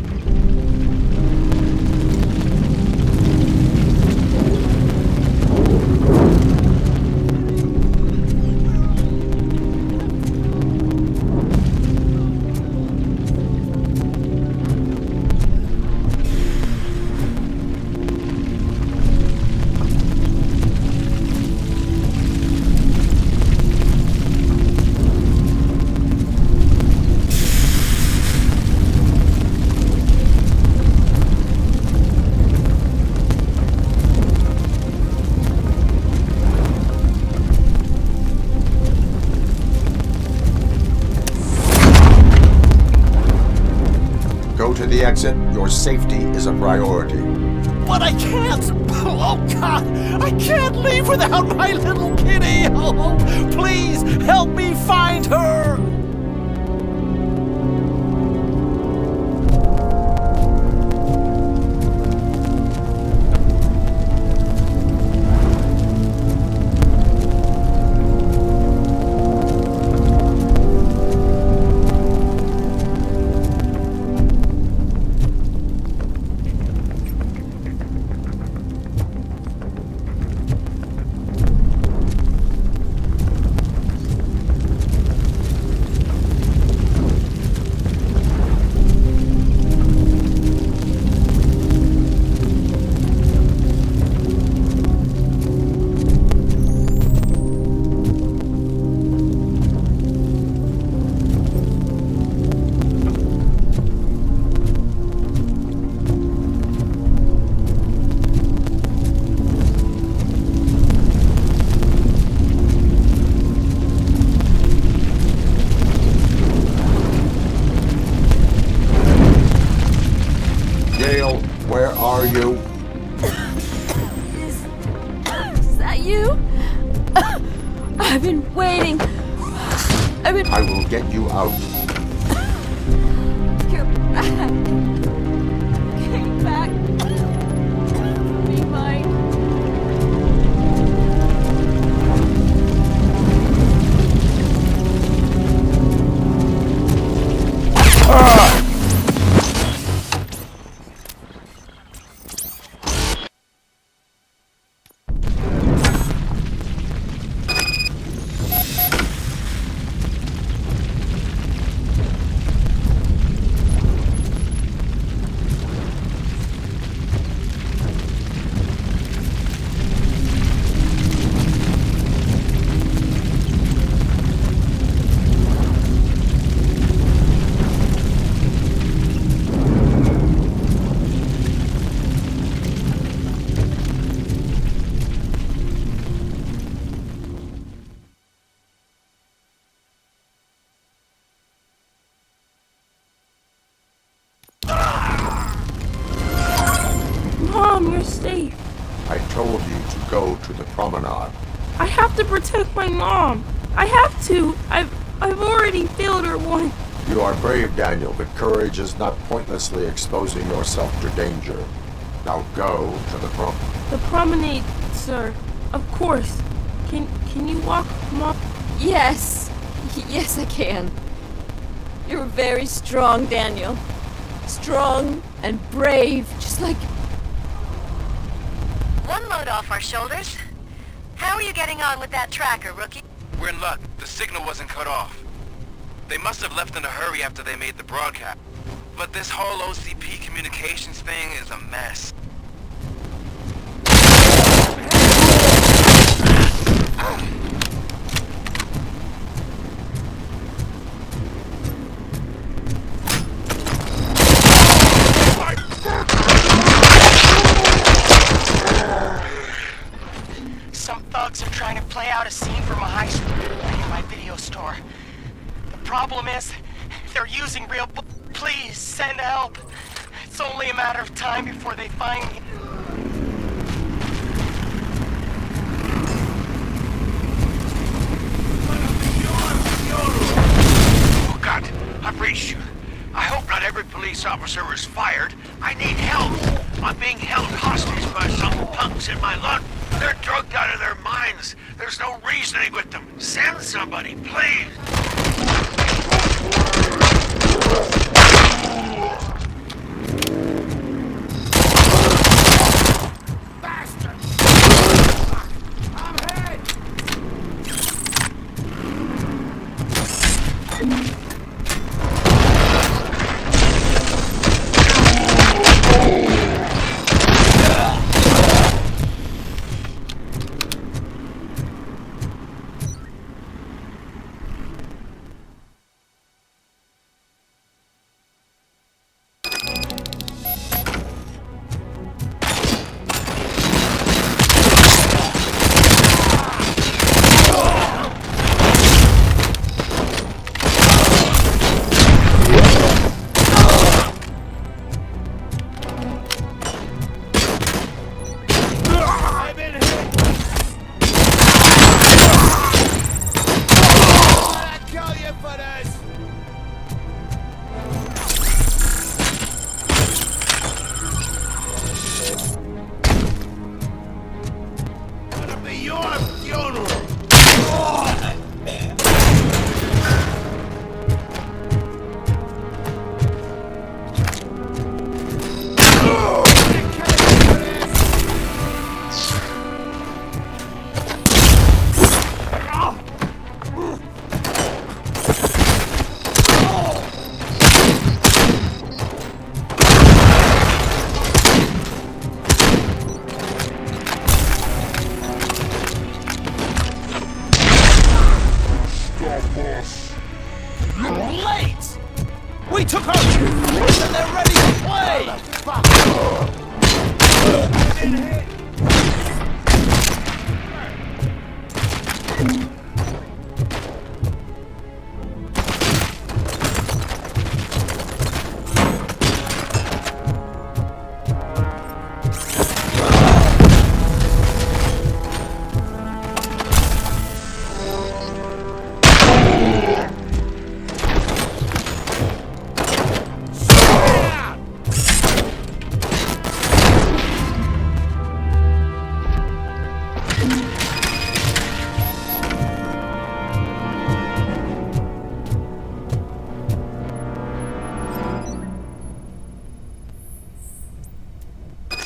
D: Go to the exit. Your safety is a priority.
F: But I can't! Oh, God! I can't leave without my little kitty! Oh, please, help me find her!
D: Gail, where are you?
G: Is that you? I've been waiting.
D: I will get you out.
G: You're back. Came back. Be mine.
X: Mom, you're safe.
D: I told you to go to the promenade.
X: I have to protect my mom. I have to. I've already failed her once.
D: You are brave, Daniel, but courage is not pointlessly exposing yourself to danger. Now go to the promenade.
X: The promenade, sir. Of course. Can you walk, Mom?
G: Yes. Yes, I can. You're very strong, Daniel. Strong and brave, just like...
C: One load off our shoulders. How are you getting on with that tracker, rookie?
B: We're in luck. The signal wasn't cut off. They must have left in a hurry after they made the broadcast. But this whole OCP communications thing is a mess.
A: Some thugs are trying to play out a scene from a high school in my video store. The problem is, they're using real Please, send help. It's only a matter of time before they find me.
K: Oh God, I've reached you. I hope not every police officer is fired. I need help. I'm being held hostage by some punks in my lot. They're drugged out of their minds. There's no reasoning with them. Send somebody, please.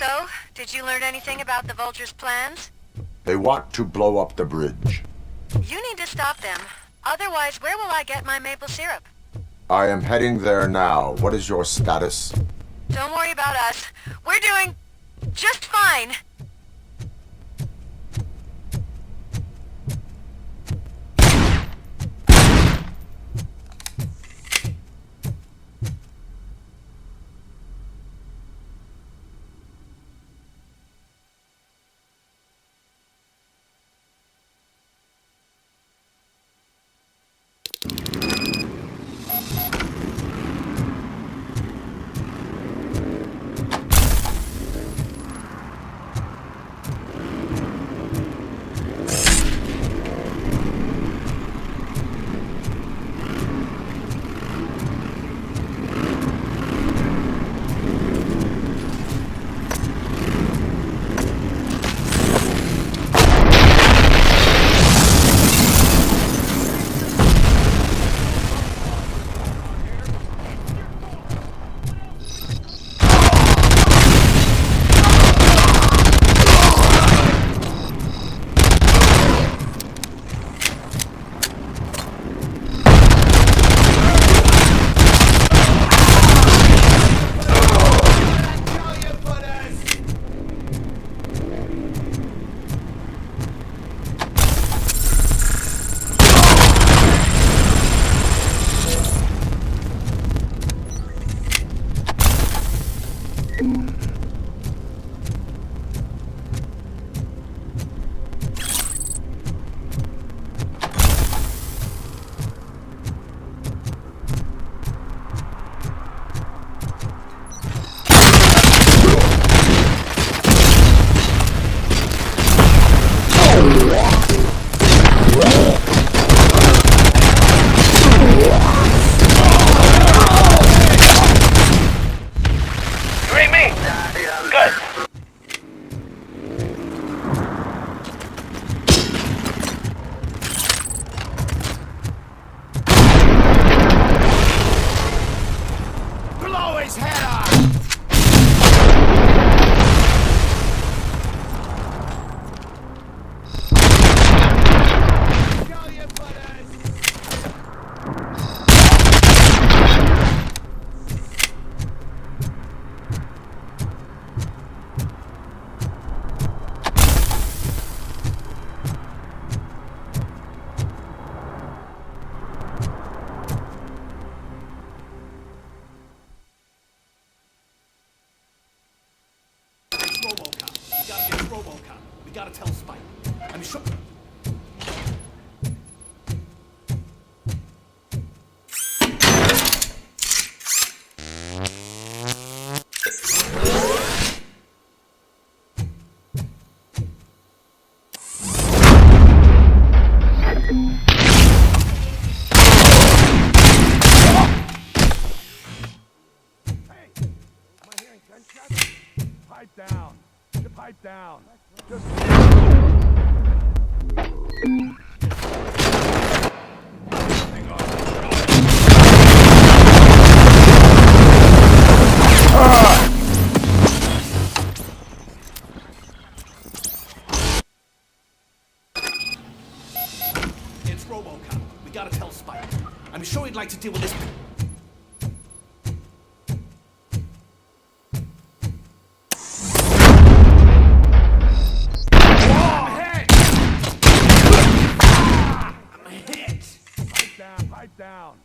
C: So, did you learn anything about the Vulture's plans?
D: They want to blow up the bridge.
C: You need to stop them. Otherwise, where will I get my maple syrup?
D: I am heading there now. What is your status?
C: Don't worry about us. We're doing just fine.
F: We gotta tell Spike. I'm sure.
T: Pipe down. Pipe down. Just...
F: It's RoboCop. We gotta tell Spike. I'm sure he'd like to deal with this.
T: Pipe down.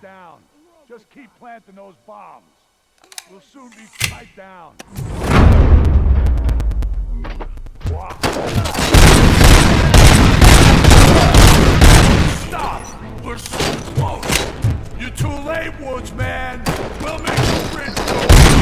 M: down. Just keep planting those bombs. We'll soon be tied down. Wow. Stop! We're so close. You're too late, Woods, man. We'll make the bridge go through.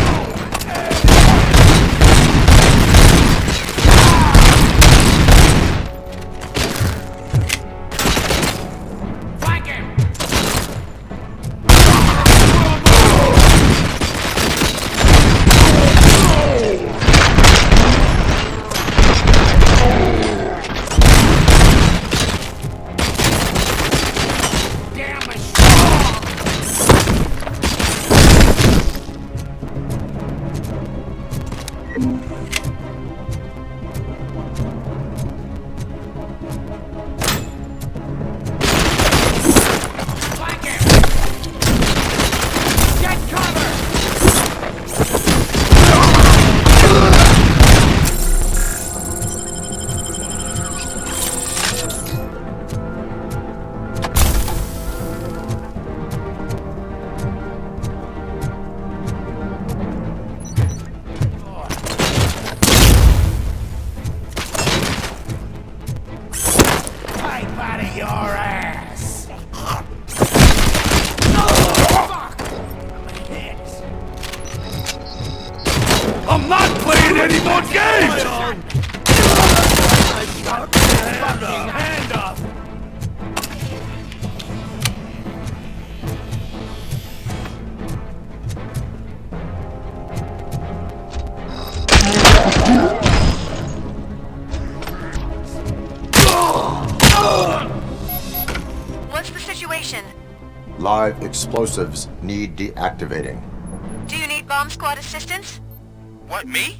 M: I'm not playing any more games! Fucking hand up!
C: What's the situation?
D: Live explosives need deactivating.
C: Do you need bomb squad assistance?
B: What, me?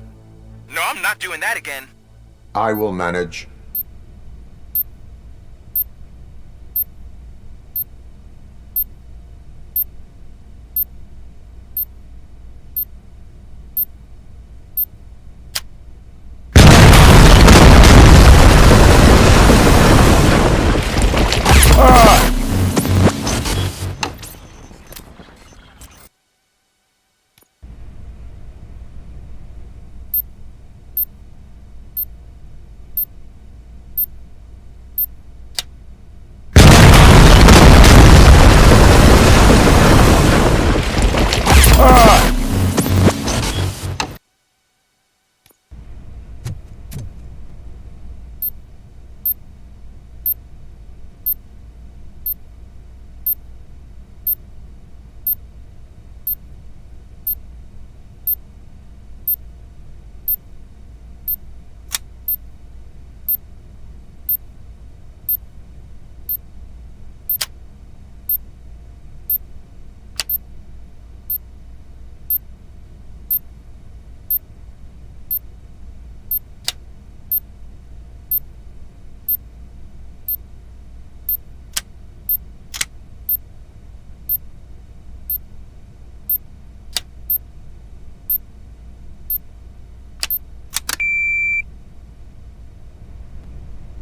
B: No, I'm not doing that again.
D: I will manage.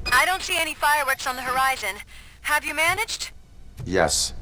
C: I don't see any fireworks on the horizon. Have you managed?
D: Yes.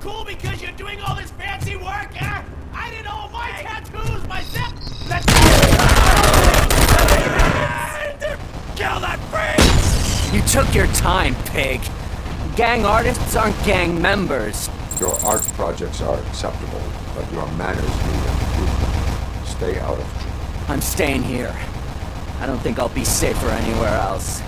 F: cool because you're doing all this fancy work, huh? I did all my tattoos myself! Kill that freak!
N: You took your time, pig. Gang artists aren't gang members.
D: Your art projects are acceptable, but your manners need improvement. Stay out of trouble.
N: I'm staying here. I don't think I'll be safer anywhere else.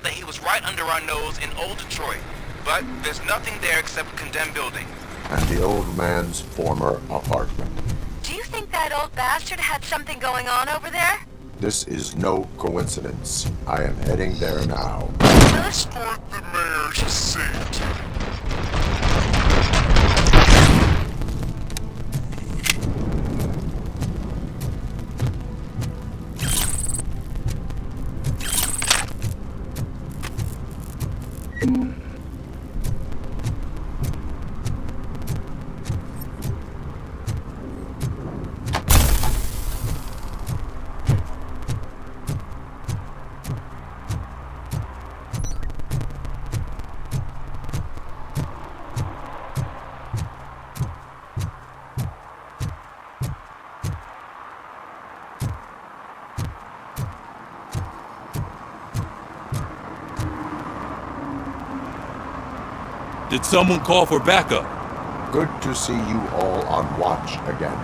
B: that he was right under our nose in Old Detroit. But there's nothing there except a condemned building.
D: And the old man's former apartment.
C: Do you think that old bastard had something going on over there?
D: This is no coincidence. I am heading there now.
U: Escort the mayor's seat.
M: Did someone call for backup?
D: Good to see you all on watch again.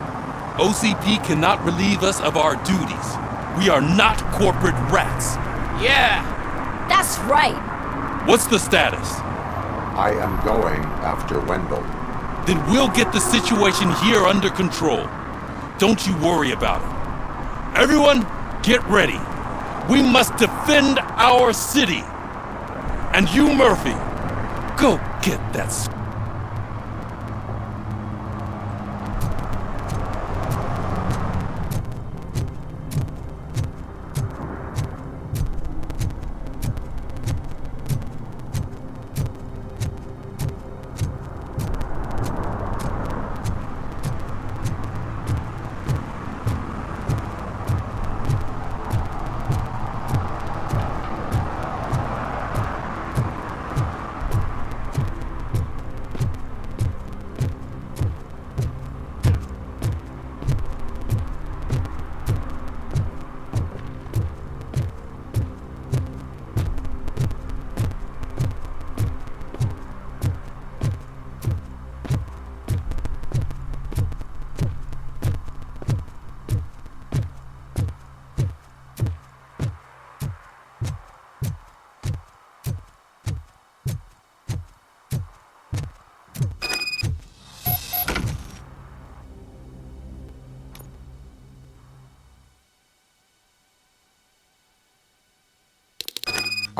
M: OCP cannot relieve us of our duties. We are not corporate rats.
G: Yeah! That's right!
M: What's the status?
D: I am going after Wendell.
M: Then we'll get the situation here under control. Don't you worry about it. Everyone, get ready. We must defend our city. And you, Murphy, go get that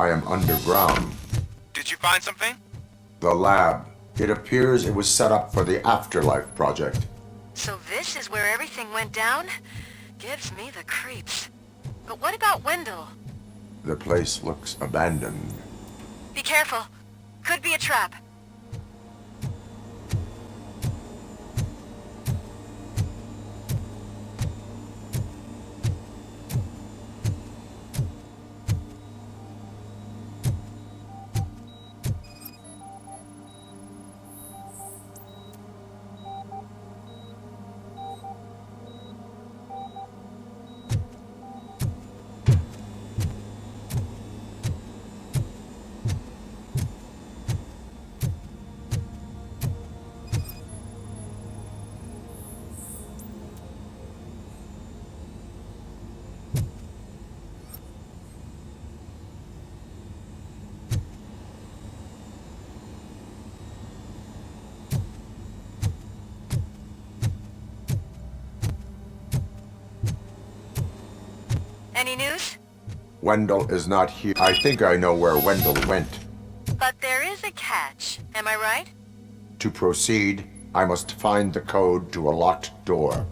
D: I am underground.
B: Did you find something?
D: The lab. It appears it was set up for the Afterlife project.
C: So this is where everything went down? Gives me the creeps. But what about Wendell?
D: The place looks abandoned.
C: Be careful. Could be a trap. Any news?
D: Wendell is not here. I think I know where Wendell went.
C: But there is a catch, am I right?
D: To proceed, I must find the code to a locked door.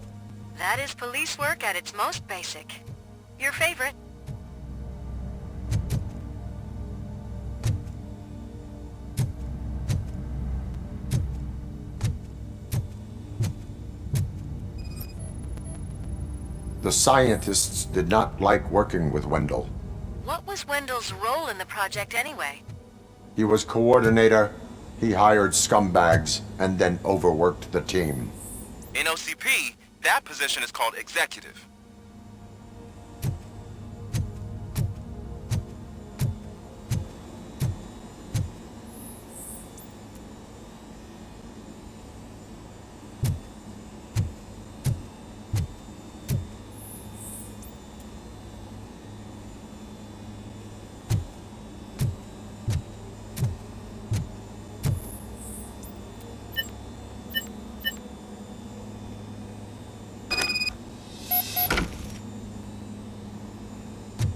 C: That is police work at its most basic. Your favorite.
D: The scientists did not like working with Wendell.
C: What was Wendell's role in the project anyway?
D: He was coordinator, he hired scumbags, and then overworked the team.
B: In OCP, that position is called executive.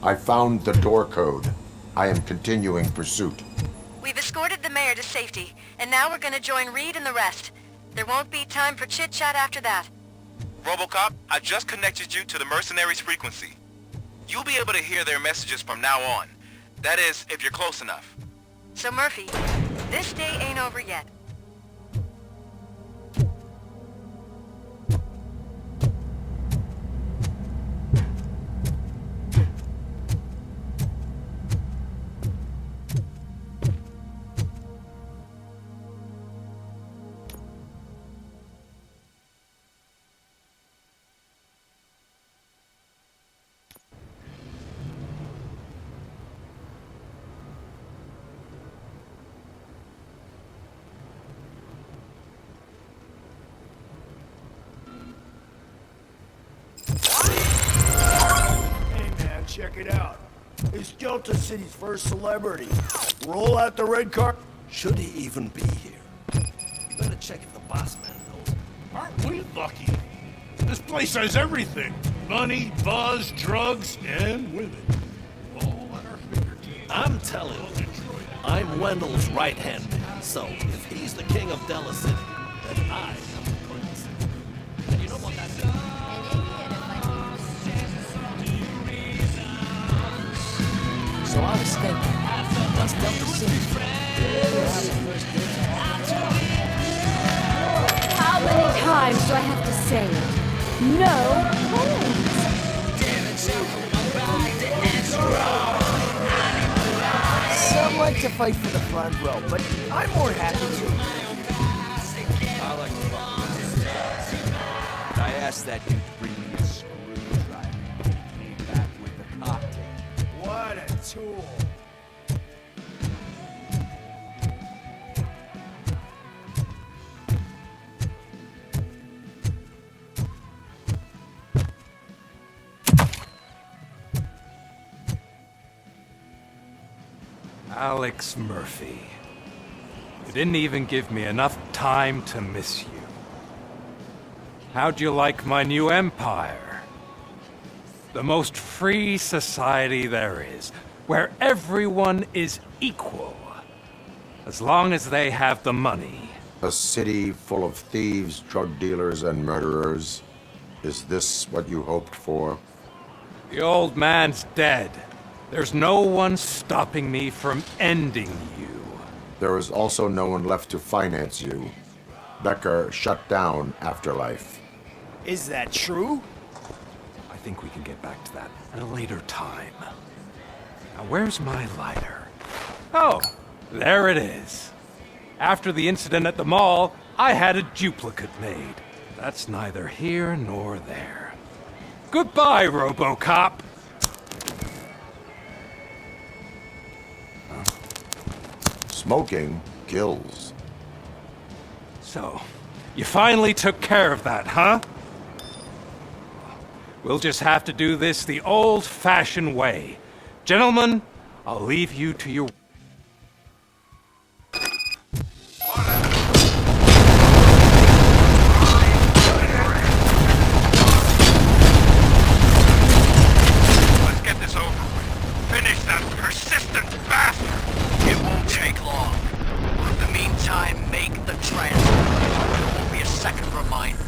D: I found the door code. I am continuing pursuit.
C: We've escorted the mayor to safety, and now we're gonna join Reed and the rest. There won't be time for chit-chat after that.
B: RoboCop, I just connected you to the mercenaries' frequency. You'll be able to hear their messages from now on. That is, if you're close enough.
C: So Murphy, this day ain't over yet.
I: Check it out. He's Delta City's first celebrity. Roll out the red car. Should he even be here?
F: You better check if the boss man knows.
K: Aren't we lucky? This place has everything. Money, buzz, drugs, and women. All at our fingertips.
F: I'm telling you, I'm Wendell's right-hand man. So, if he's the king of Delta City, then I am the prince. And you know what that means? So I was thinking, does Delta City
G: How many times do I have to say it? No holes.
I: Some like to fight for the front row, but I'm more happy to.
O: I like to fuck. I asked that dude to bring me a screwdriver. Came back with a cocktail.
I: What a tool.
T: Alex Murphy. You didn't even give me enough time to miss you. How'd you like my new empire? The most free society there is, where everyone is equal, as long as they have the money.
D: A city full of thieves, drug dealers, and murderers. Is this what you hoped for?
T: The old man's dead. There's no one stopping me from ending you.
D: There is also no one left to finance you. Becker shut down Afterlife.
I: Is that true?
T: I think we can get back to that at a later time. Now, where's my lighter? Oh, there it is. After the incident at the mall, I had a duplicate made. That's neither here nor there. Goodbye, RoboCop!
D: Smoking kills.
T: So, you finally took care of that, huh? We'll just have to do this the old-fashioned way. Gentlemen, I'll leave you to your...
U: Let's get this over with. Finish that persistent bastard!
H: It won't take long. In the meantime, make the transfer. There won't be a second reminder.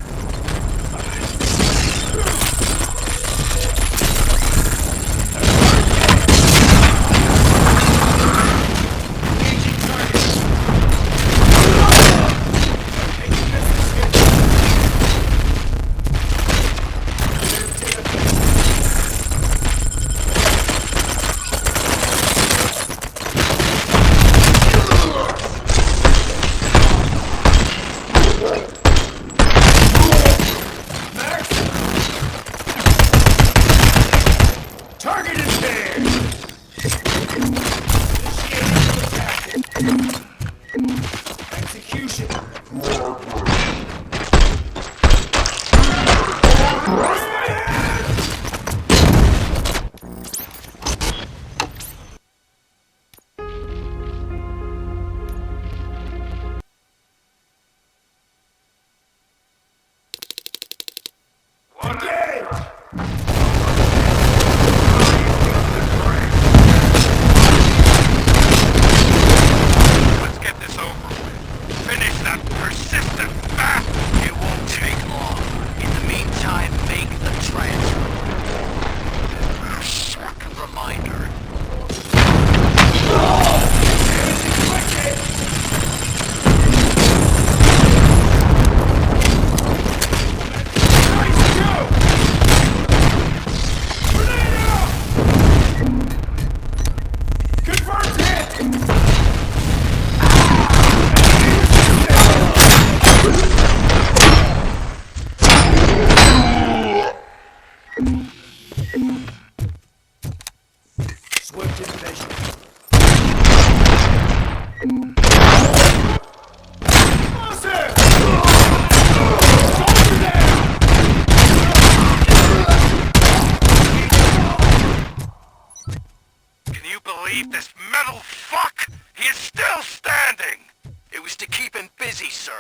H: been busy, sir.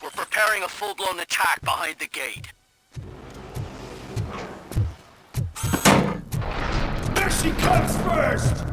H: We're preparing a full-blown attack behind the gate.
I: Mercy comes first!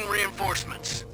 H: Reinforcements.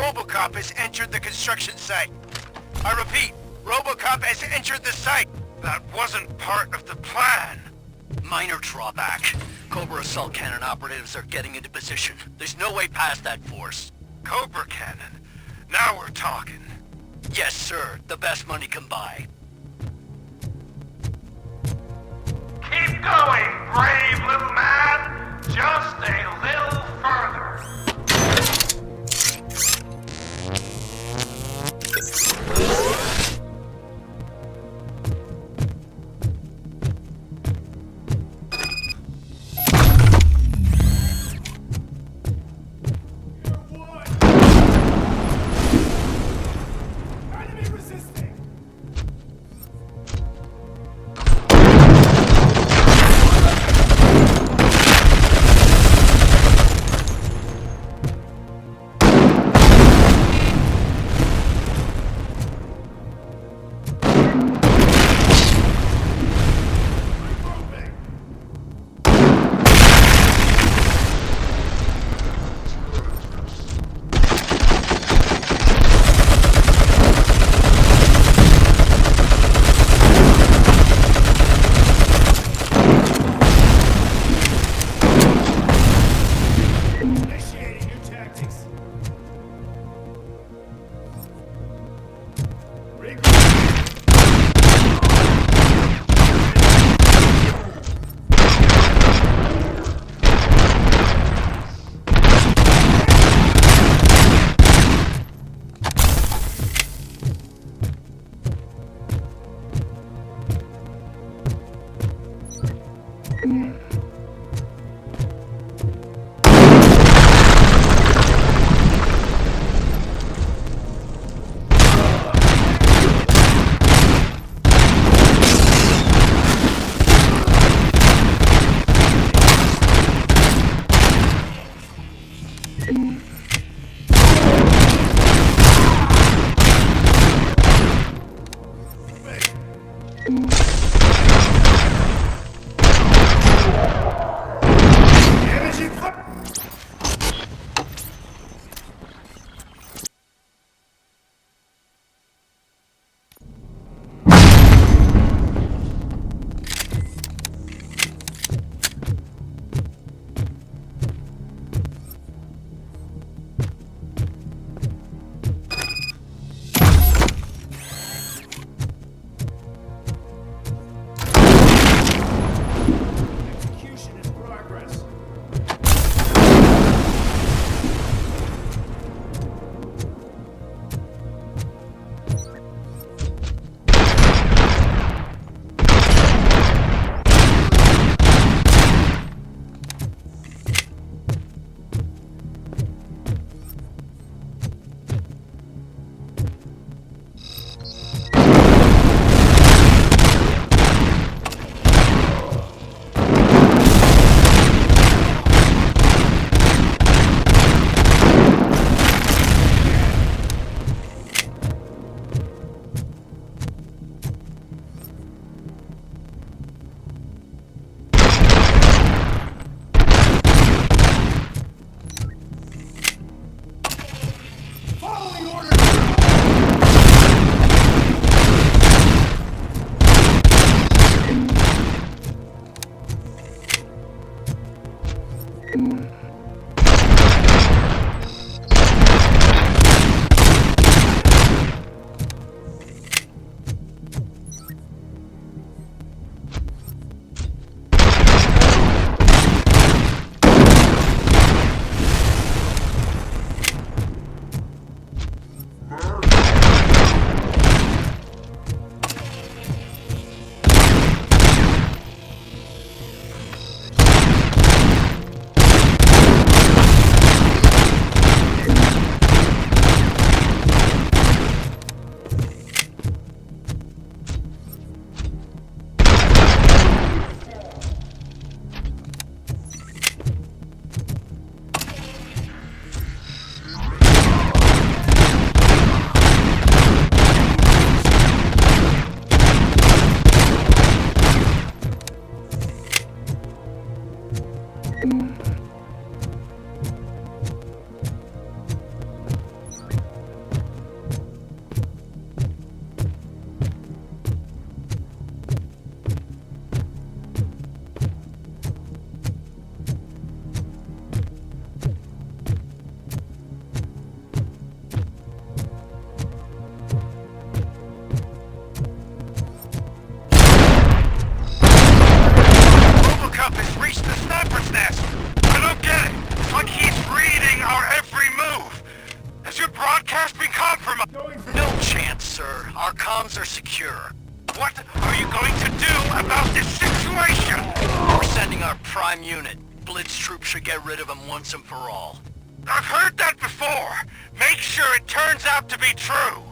H: RoboCop has entered the construction site. I repeat, RoboCop has entered the site. That wasn't part of the plan. Minor drawback. Cobra assault cannon operatives are getting into position. There's no way past that force. Cobra cannon? Now we're talking. Yes, sir. The best money can buy.
K: Keep going, brave little man. Just a little further.
B: Our comms are secure. What are you going to do about this situation? We're sending our prime unit. Blitz troops should get rid of him once and for all.
U: I've heard that before. Make sure it turns out to be true.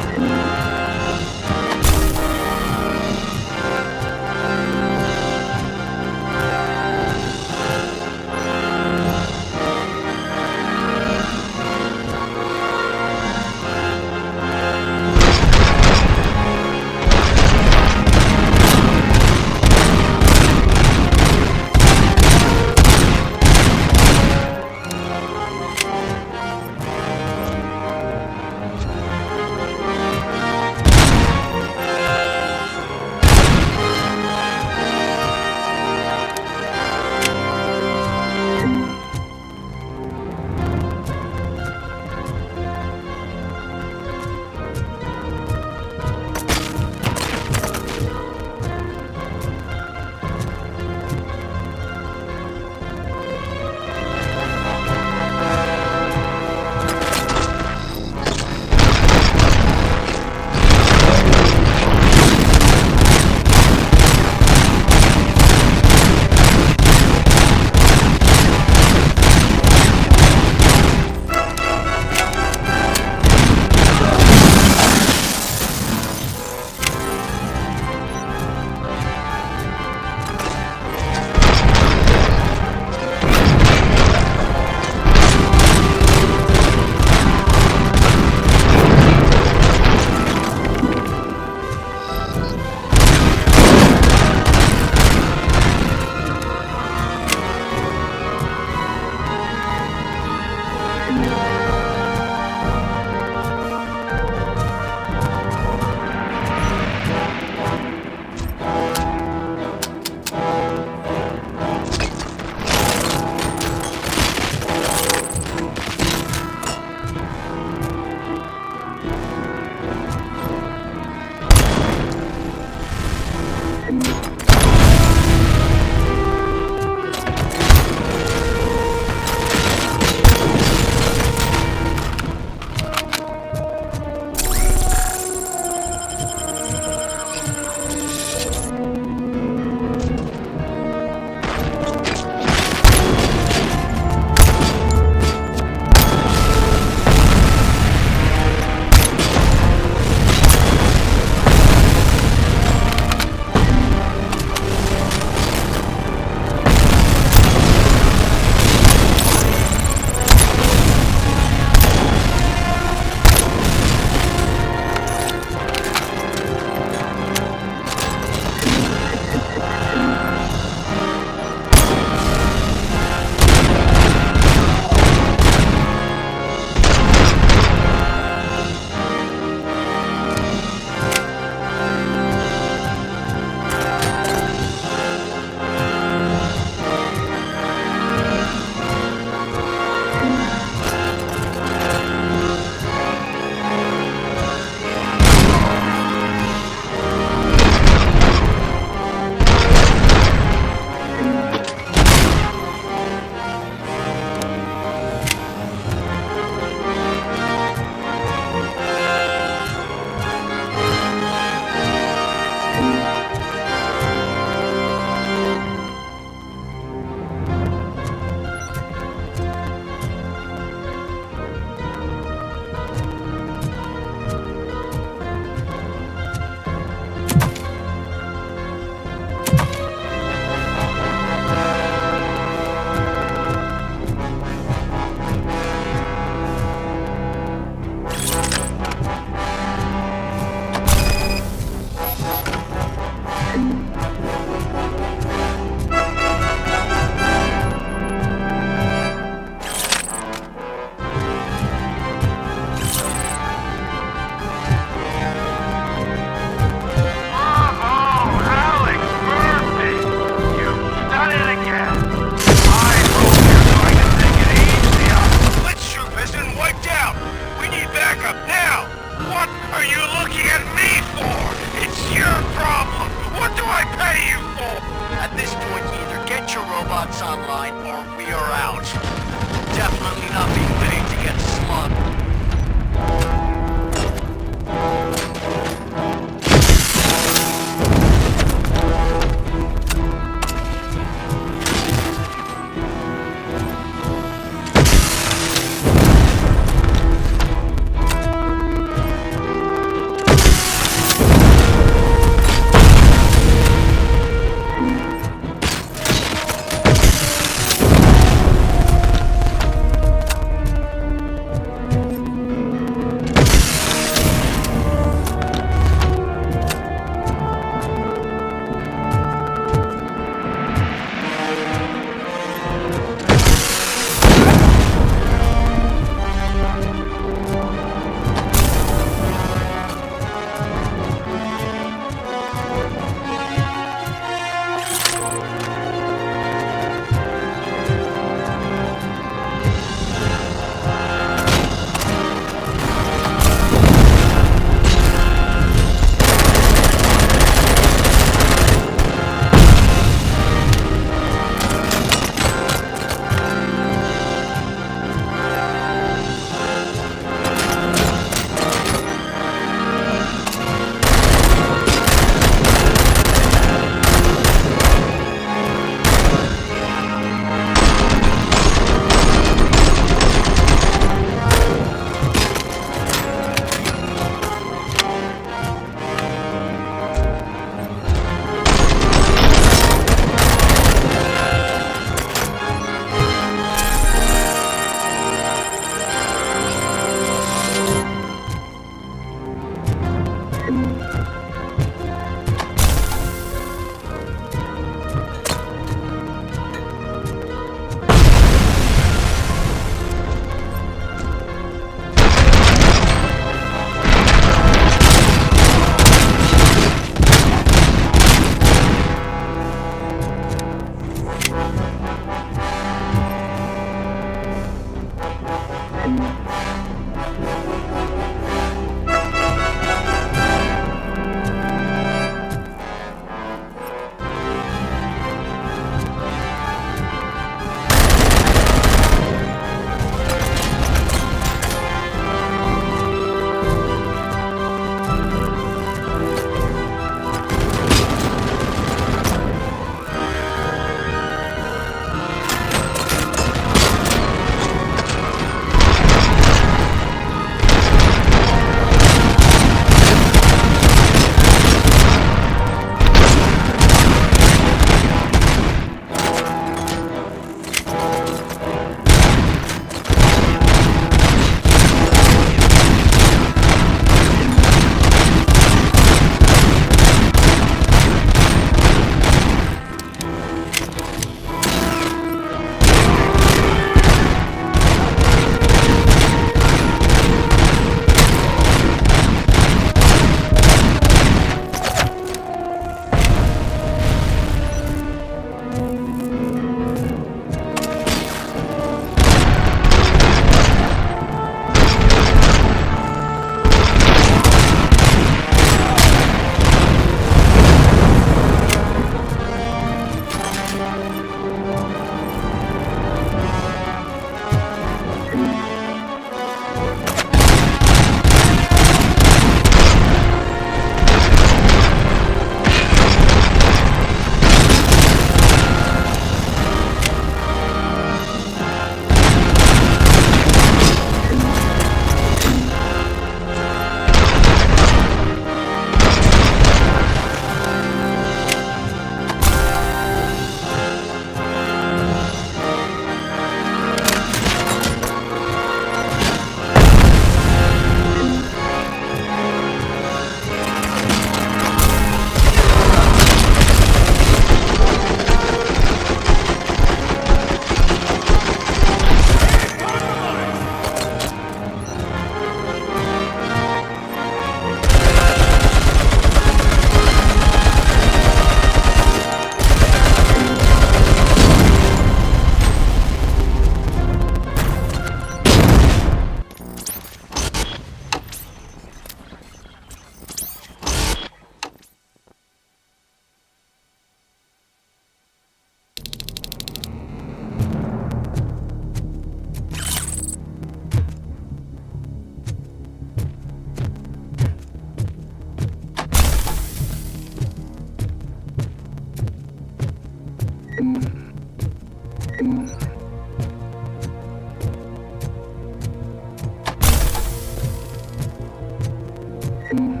W: Bravo,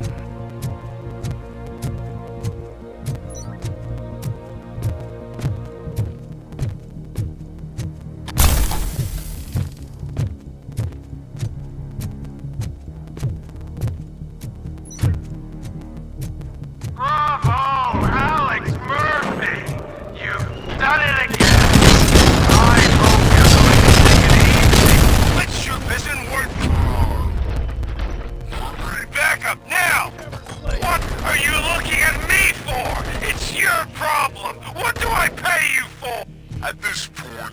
W: Alex Murphy! You've done it again! I hope you're going to take it easy!
U: Blitz troop isn't working. Back up now! What are you looking at me for? It's your problem! What do I pay you for? At this point,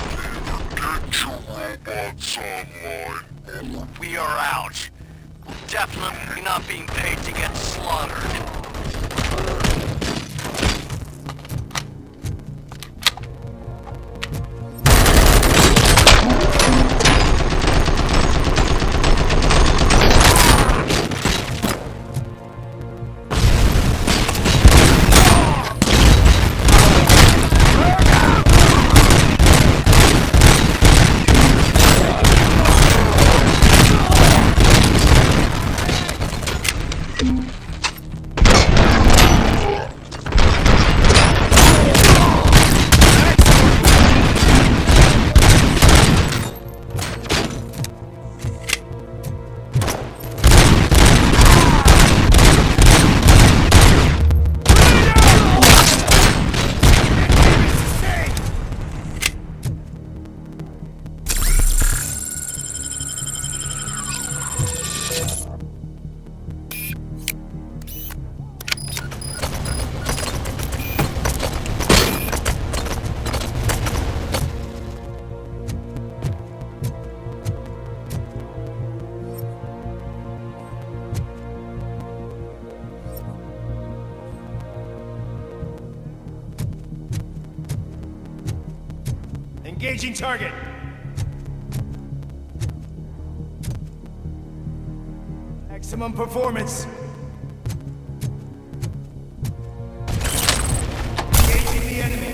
U: get your robots online. We are out. Definitely not being paid to get slaughtered.
J: Engaging target. Maximum performance. Engaging the enemy.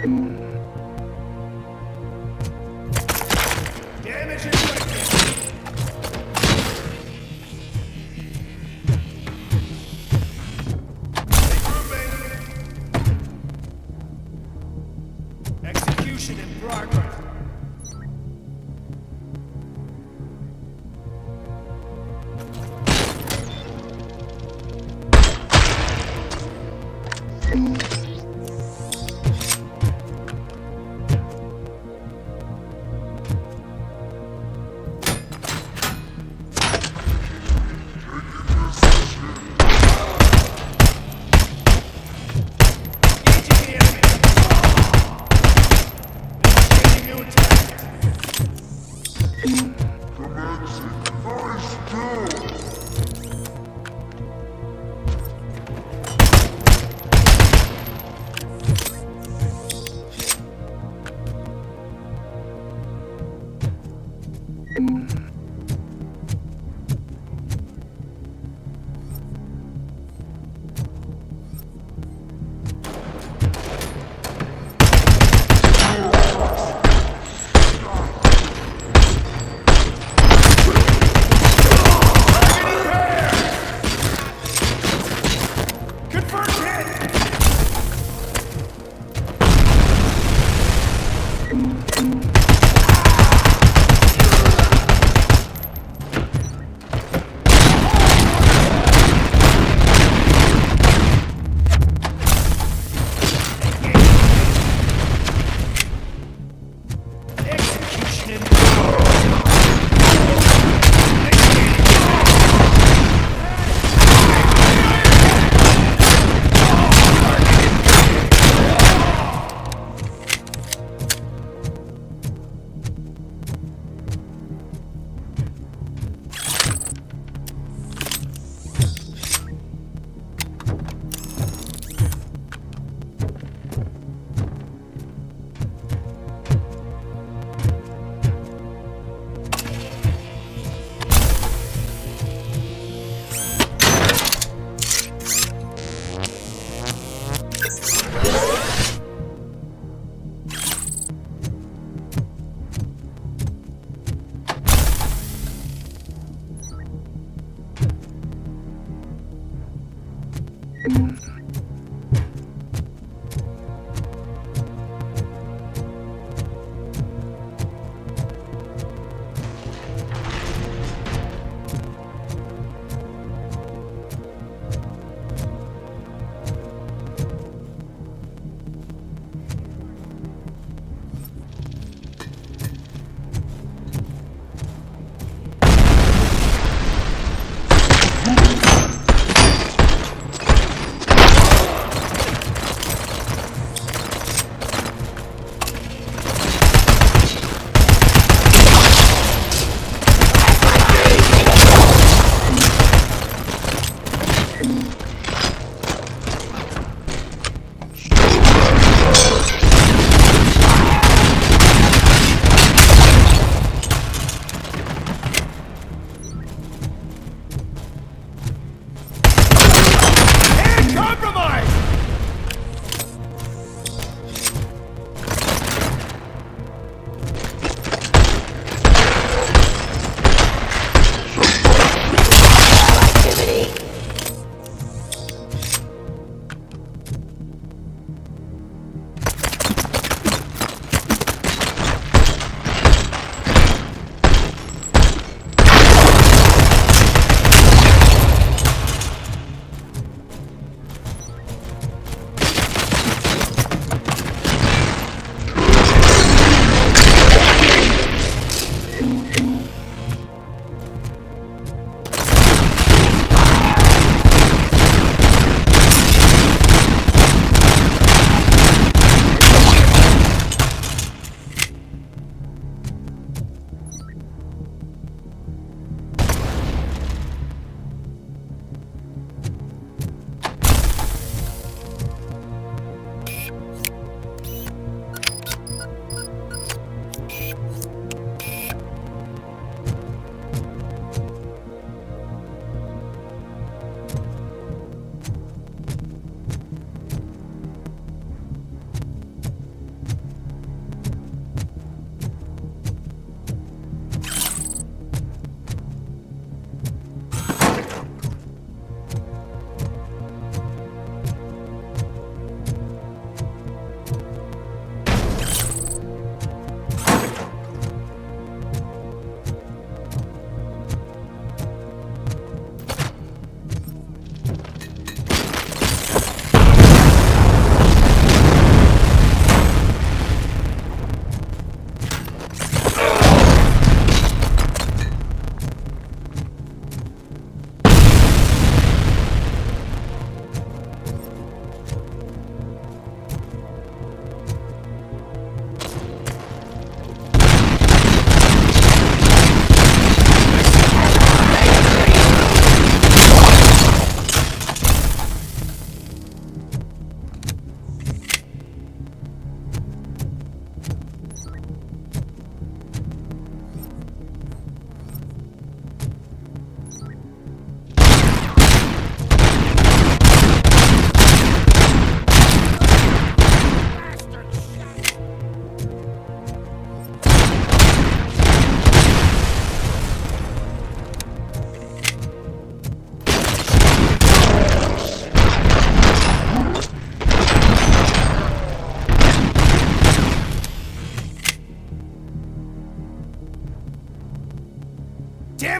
J: Damage inflicted. Regrouping. Execution in progress.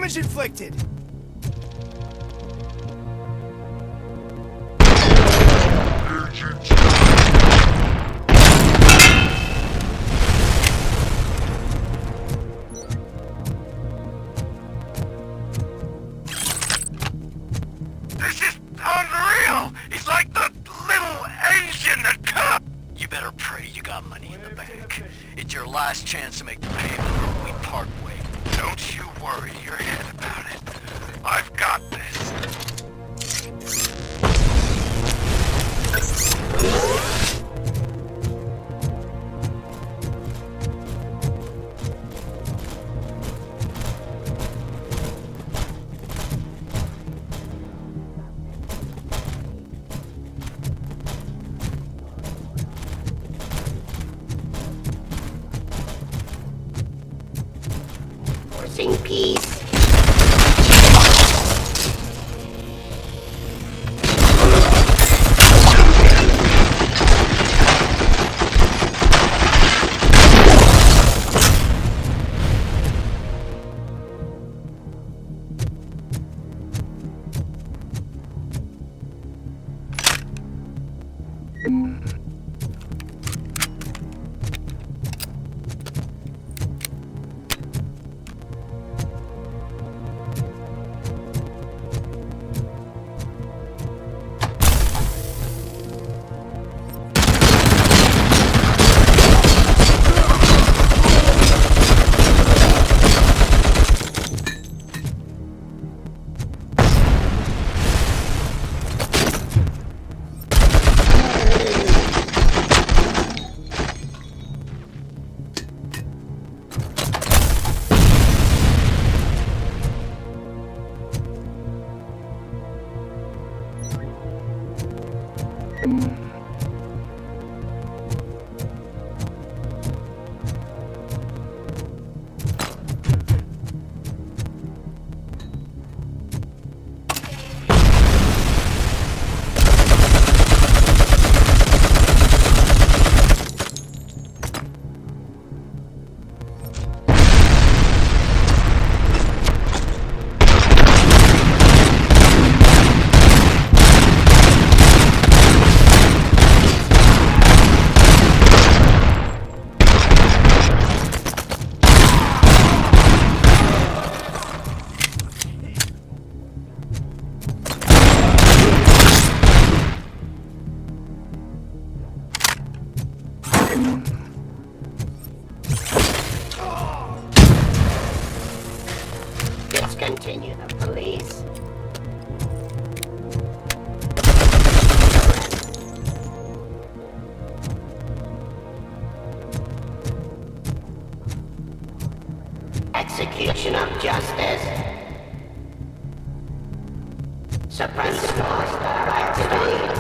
I: Damage inflicted!
B: This is unreal! He's like the little Asian that come! You better pray you got money in the bank. It's your last chance to make the payment or we part ways. Don't you worry your head about it. I've got this.
S: Forcing peace. Discontinue the police. Execution of justice. Suppress force activate.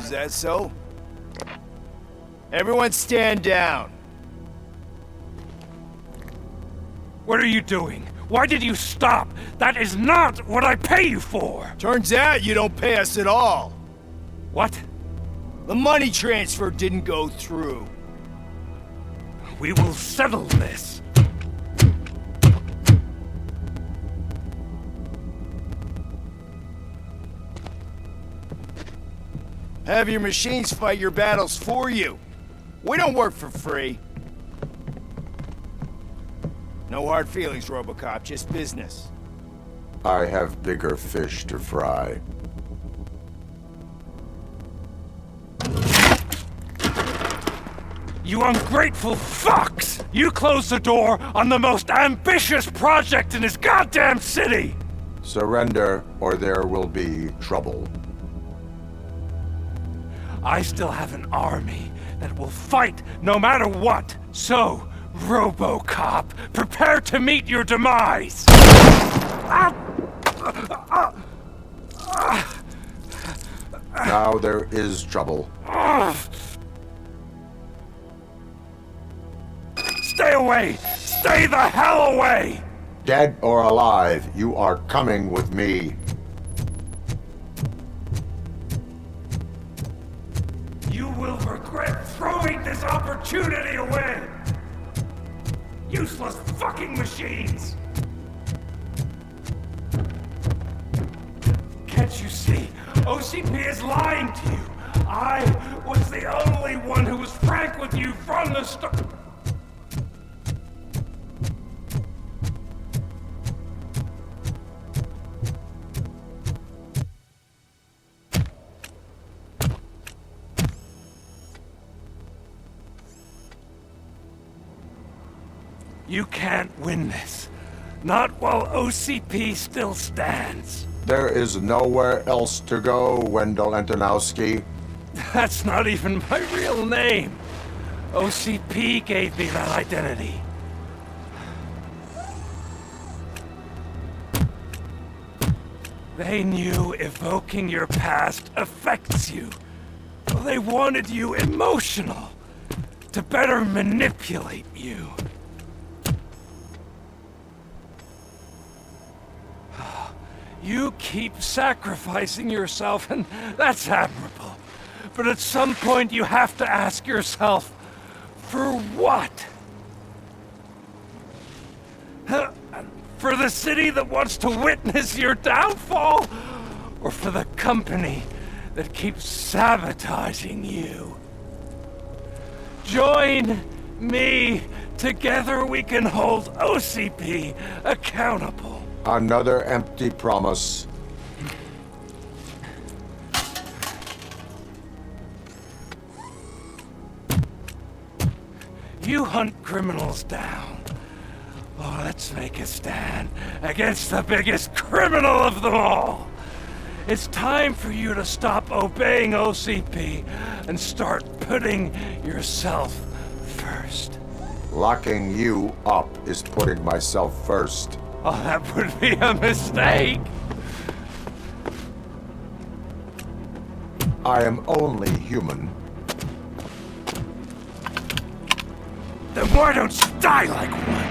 I: Is that so? Everyone stand down.
T: What are you doing? Why did you stop? That is not what I pay you for!
I: Turns out you don't pay us at all.
T: What?
I: The money transfer didn't go through.
T: We will settle this.
I: Have your machines fight your battles for you. We don't work for free. No hard feelings, RoboCop, just business.
D: I have bigger fish to fry.
T: You ungrateful fucks! You closed the door on the most ambitious project in this goddamn city!
D: Surrender, or there will be trouble.
T: I still have an army that will fight no matter what. So, RoboCop, prepare to meet your demise!
D: Now there is trouble.
T: Stay away! Stay the hell away!
D: Dead or alive, you are coming with me.
T: You will regret throwing this opportunity away! Useless fucking machines! Can't you see? OCP is lying to you! I was the only one who was frank with you from the start! You can't win this. Not while OCP still stands.
D: There is nowhere else to go, Wendell Antonowski.
T: That's not even my real name. OCP gave me that identity. They knew evoking your past affects you. They wanted you emotional, to better manipulate you. You keep sacrificing yourself, and that's admirable. But at some point you have to ask yourself, for what? For the city that wants to witness your downfall? Or for the company that keeps sabotaging you? Join me. Together we can hold OCP accountable.
D: Another empty promise.
T: You hunt criminals down. Oh, let's make a stand against the biggest criminal of them all. It's time for you to stop obeying OCP and start putting yourself first.
D: Locking you up is putting myself first.
T: Oh, that would be a mistake.
D: I am only human.
T: Then why don't you die like one?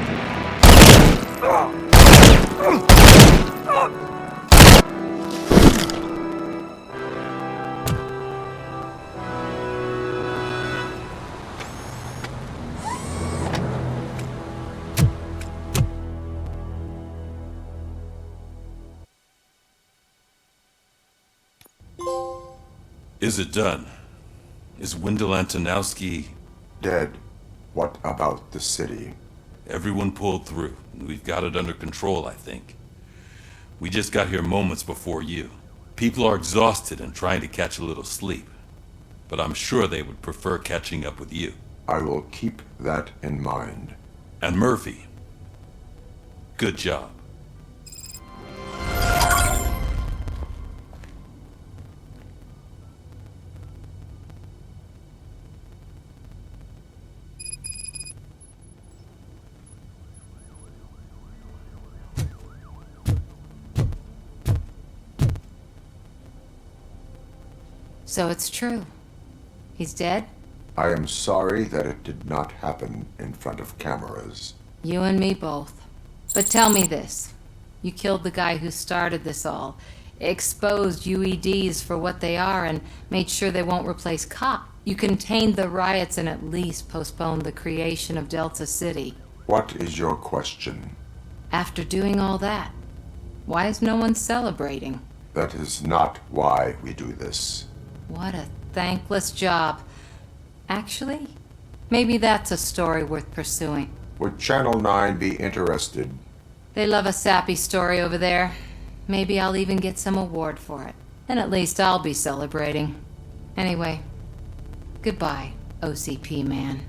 M: Is it done? Is Wendell Antonowski
D: dead? What about the city?
M: Everyone pulled through. We've got it under control, I think. We just got here moments before you. People are exhausted and trying to catch a little sleep. But I'm sure they would prefer catching up with you.
D: I will keep that in mind.
M: And Murphy, good job.
E: So it's true. He's dead?
D: I am sorry that it did not happen in front of cameras.
E: You and me both. But tell me this. You killed the guy who started this all, exposed UEDs for what they are, and made sure they won't replace cops. You contained the riots and at least postponed the creation of Delta City.
D: What is your question?
E: After doing all that, why is no one celebrating?
D: That is not why we do this.
E: What a thankless job. Actually, maybe that's a story worth pursuing.
D: Would Channel 9 be interested?
E: They love a sappy story over there. Maybe I'll even get some award for it. And at least I'll be celebrating. Anyway, goodbye, OCP man.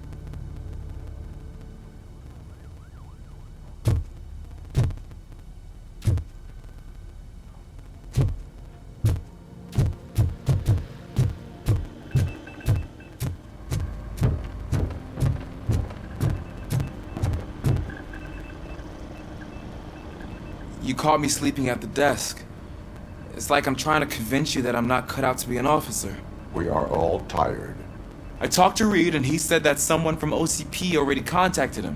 L: You caught me sleeping at the desk. It's like I'm trying to convince you that I'm not cut out to be an officer.
D: We are all tired.
L: I talked to Reed and he said that someone from OCP already contacted him.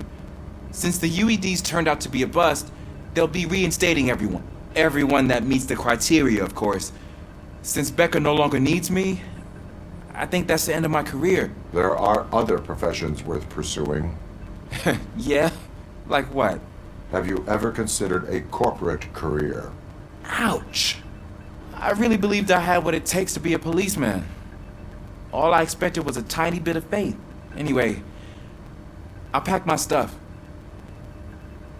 L: Since the UEDs turned out to be a bust, they'll be reinstating everyone. Everyone that meets the criteria, of course. Since Becca no longer needs me, I think that's the end of my career.
D: There are other professions worth pursuing.
L: Yeah? Like what?
D: Have you ever considered a corporate career?
L: Ouch! I really believed I had what it takes to be a policeman. All I expected was a tiny bit of faith. Anyway, I'll pack my stuff.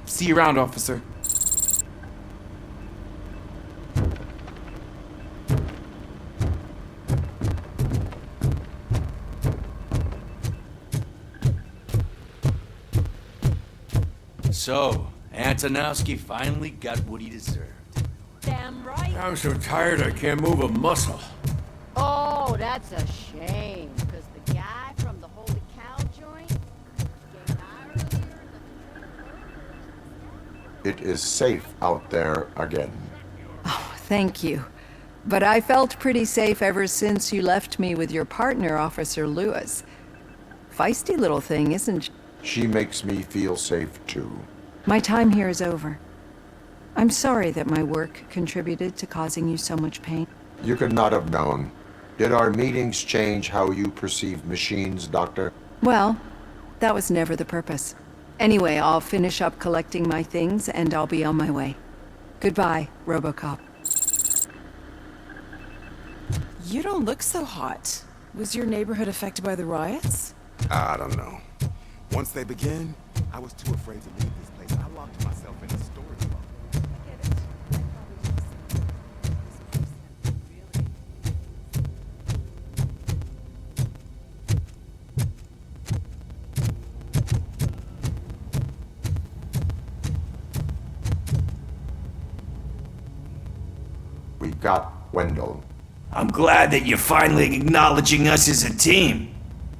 L: See you around, officer.
O: So, Antonowski finally got what he deserved.
G: Damn right.
I: I'm so tired I can't move a muscle.
P: Oh, that's a shame, because the guy from the Holy Cow joint came by earlier.
D: It is safe out there again.
R: Oh, thank you. But I felt pretty safe ever since you left me with your partner, Officer Lewis. Feisty little thing, isn't she?
D: She makes me feel safe too.
R: My time here is over. I'm sorry that my work contributed to causing you so much pain.
D: You could not have known. Did our meetings change how you perceive machines, Doctor?
R: Well, that was never the purpose. Anyway, I'll finish up collecting my things and I'll be on my way. Goodbye, RoboCop.
V: You don't look so hot. Was your neighborhood affected by the riots?
Y: I don't know. Once they begin, I was too afraid to leave this place. I locked myself in a storage locker.
D: We got Wendell.
H: I'm glad that you're finally acknowledging us as a team.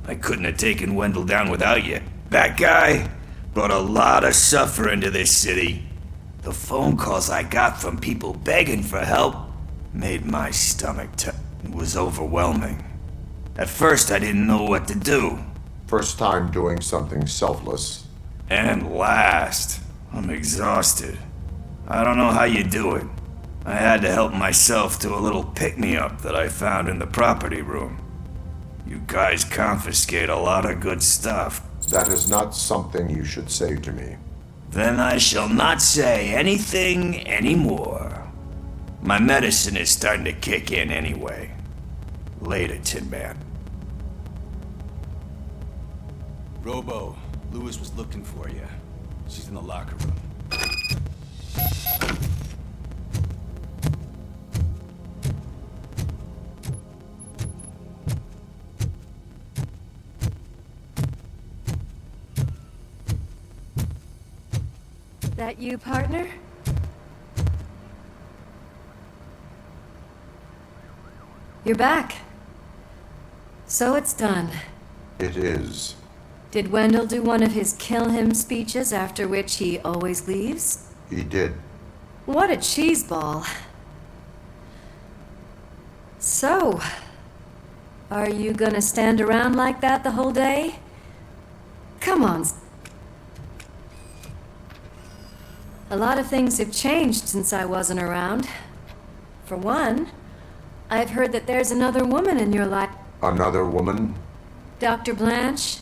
H: I couldn't have taken Wendell down without you. That guy brought a lot of suffering to this city. The phone calls I got from people begging for help made my stomach turn. It was overwhelming. At first, I didn't know what to do.
D: First time doing something selfless.
H: And last, I'm exhausted. I don't know how you do it. I had to help myself to a little pick-me-up that I found in the property room. You guys confiscate a lot of good stuff.
D: That is not something you should say to me.
H: Then I shall not say anything anymore. My medicine is starting to kick in anyway. Later, Tin Man.
O: Robo, Lewis was looking for you. She's in the locker room.
G: That you, partner? You're back. So it's done.
D: It is.
G: Did Wendell do one of his kill him speeches after which he always leaves?
D: He did.
G: What a cheeseball. So, Are you gonna stand around like that the whole day? Come on. A lot of things have changed since I wasn't around. For one, I've heard that there's another woman in your life.
D: Another woman?
G: Dr. Blanche?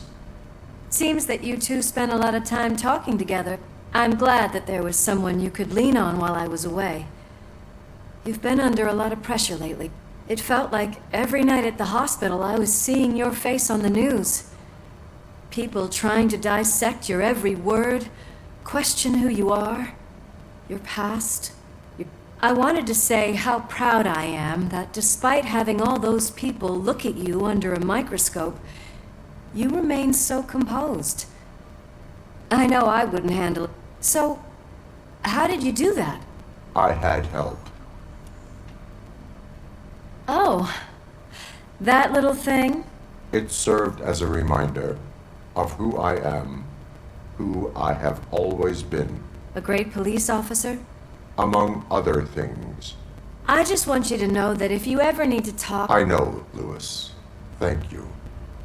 G: Seems that you two spent a lot of time talking together. I'm glad that there was someone you could lean on while I was away. You've been under a lot of pressure lately. It felt like every night at the hospital I was seeing your face on the news. People trying to dissect your every word, question who you are, your past. I wanted to say how proud I am that despite having all those people look at you under a microscope, you remain so composed. I know I wouldn't handle it. So, how did you do that?
D: I had help.
G: Oh, that little thing?
D: It served as a reminder of who I am, who I have always been.
G: A great police officer?
D: Among other things.
G: I just want you to know that if you ever need to talk...
D: I know, Lewis. Thank you.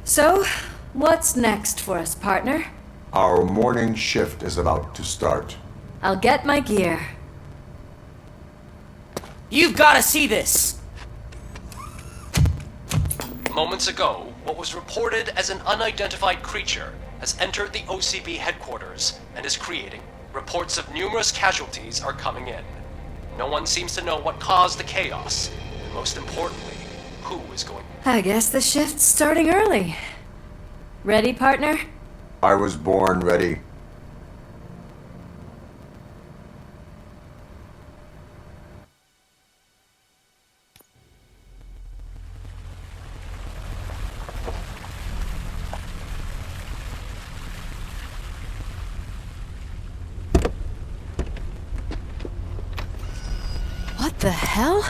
G: So, what's next for us, partner?
D: Our morning shift is about to start.
G: I'll get my gear.
A: You've gotta see this! Moments ago, what was reported as an unidentified creature has entered the OCB headquarters and is creating. Reports of numerous casualties are coming in. No one seems to know what caused the chaos, and most importantly, who is going...
G: I guess the shift's starting early. Ready, partner?
D: I was born ready.
G: What the hell?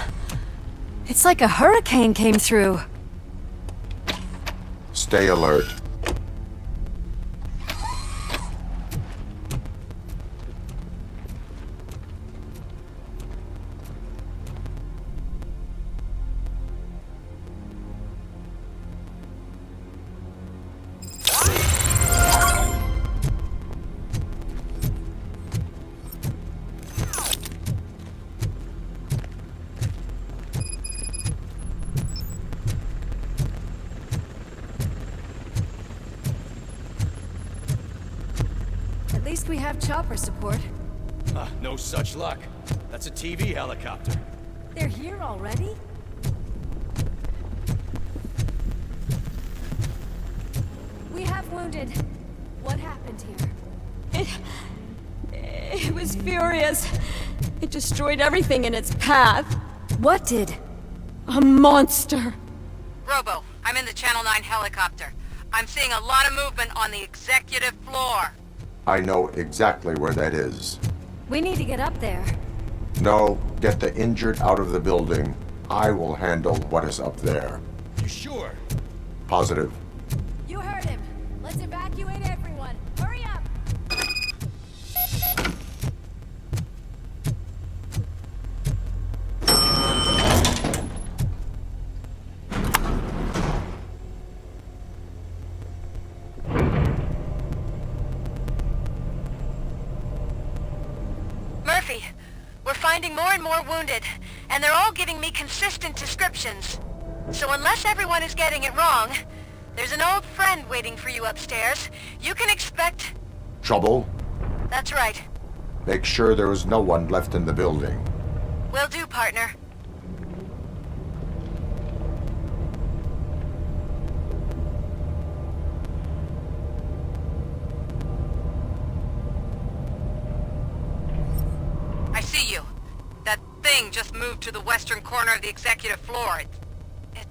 G: It's like a hurricane came through.
D: Stay alert.
G: At least we have chopper support.
O: No such luck. That's a TV helicopter.
G: They're here already? We have wounded. What happened here?
C: It was furious. It destroyed everything in its path.
G: What did?
C: A monster.
N: Robo, I'm in the Channel 9 helicopter. I'm seeing a lot of movement on the executive floor.
D: I know exactly where that is.
G: We need to get up there.
D: No, get the injured out of the building. I will handle what is up there.
O: You sure?
D: Positive.
G: You heard him. Let's evacuate everyone. Hurry up!
N: Murphy, we're finding more and more wounded, and they're all giving me consistent descriptions. So unless everyone is getting it wrong, there's an old friend waiting for you upstairs. You can expect...
D: Trouble?
N: That's right.
D: Make sure there is no one left in the building.
N: Will do, partner. I see you. That thing just moved to the western corner of the executive floor. It's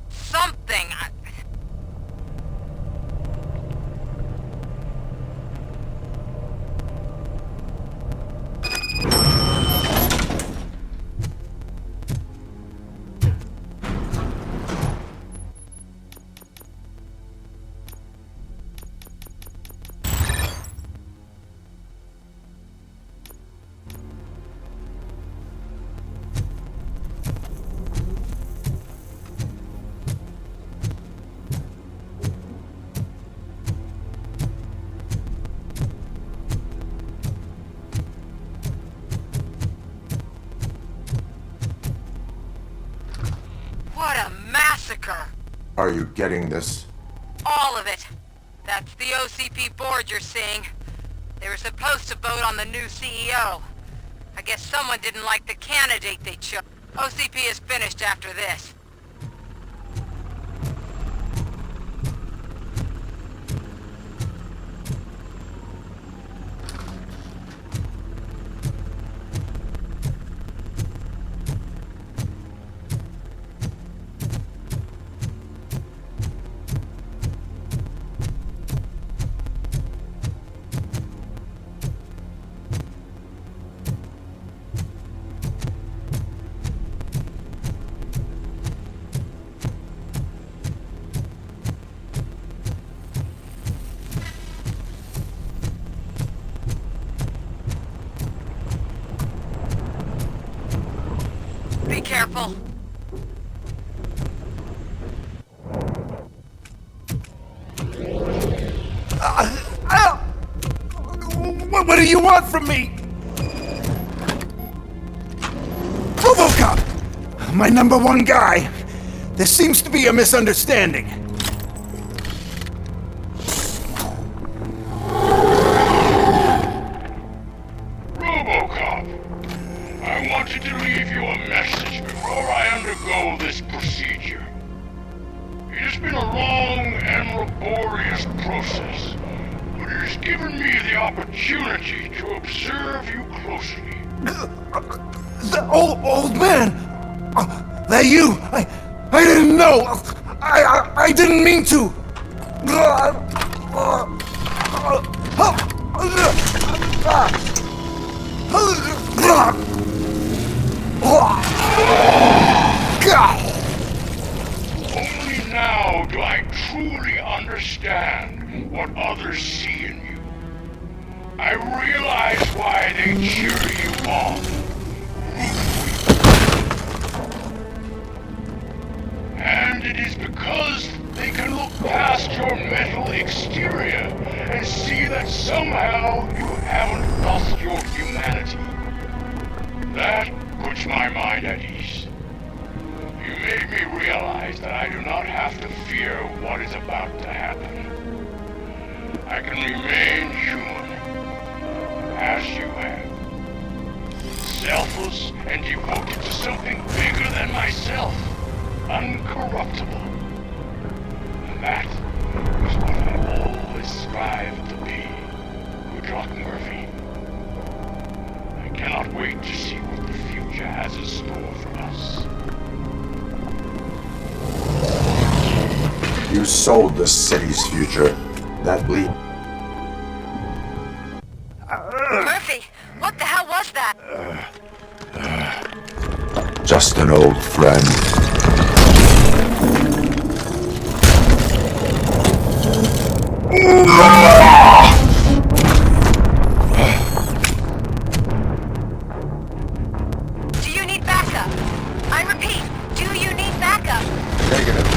N: something. massacre.
D: Are you getting this?
N: All of it. That's the OCP board you're seeing. They were supposed to vote on the new CEO. I guess someone didn't like the candidate they chose. OCP is finished after this. Be careful.
I: What do you want from me? RoboCop! My #1 guy. There seems to be a misunderstanding.
U: RoboCop, I wanted to leave you a message before I undergo this procedure. It has been a long and laborious process, but it has given me the opportunity to observe you closely.
I: The old man! That you! I didn't know! I didn't mean to!
U: Only now do I truly understand what others see in you. I realize why they cheer you on. And it is because they can look past your metal exterior and see that somehow you haven't lost your humanity. That puts my mind at ease. You made me realize that I do not have to fear what is about to happen. I can remain human, as you have. Selfless and devoted to something bigger than myself. Uncorruptible. And that is what I always strive to be, Good Luck Murphy. I cannot wait to see what the future has in store for us.
D: You sold the city's future. That bleed.
N: Murphy, what the hell was that?
D: Just an old friend.
N: Do you need backup? I repeat, do you need backup?
D: Negative.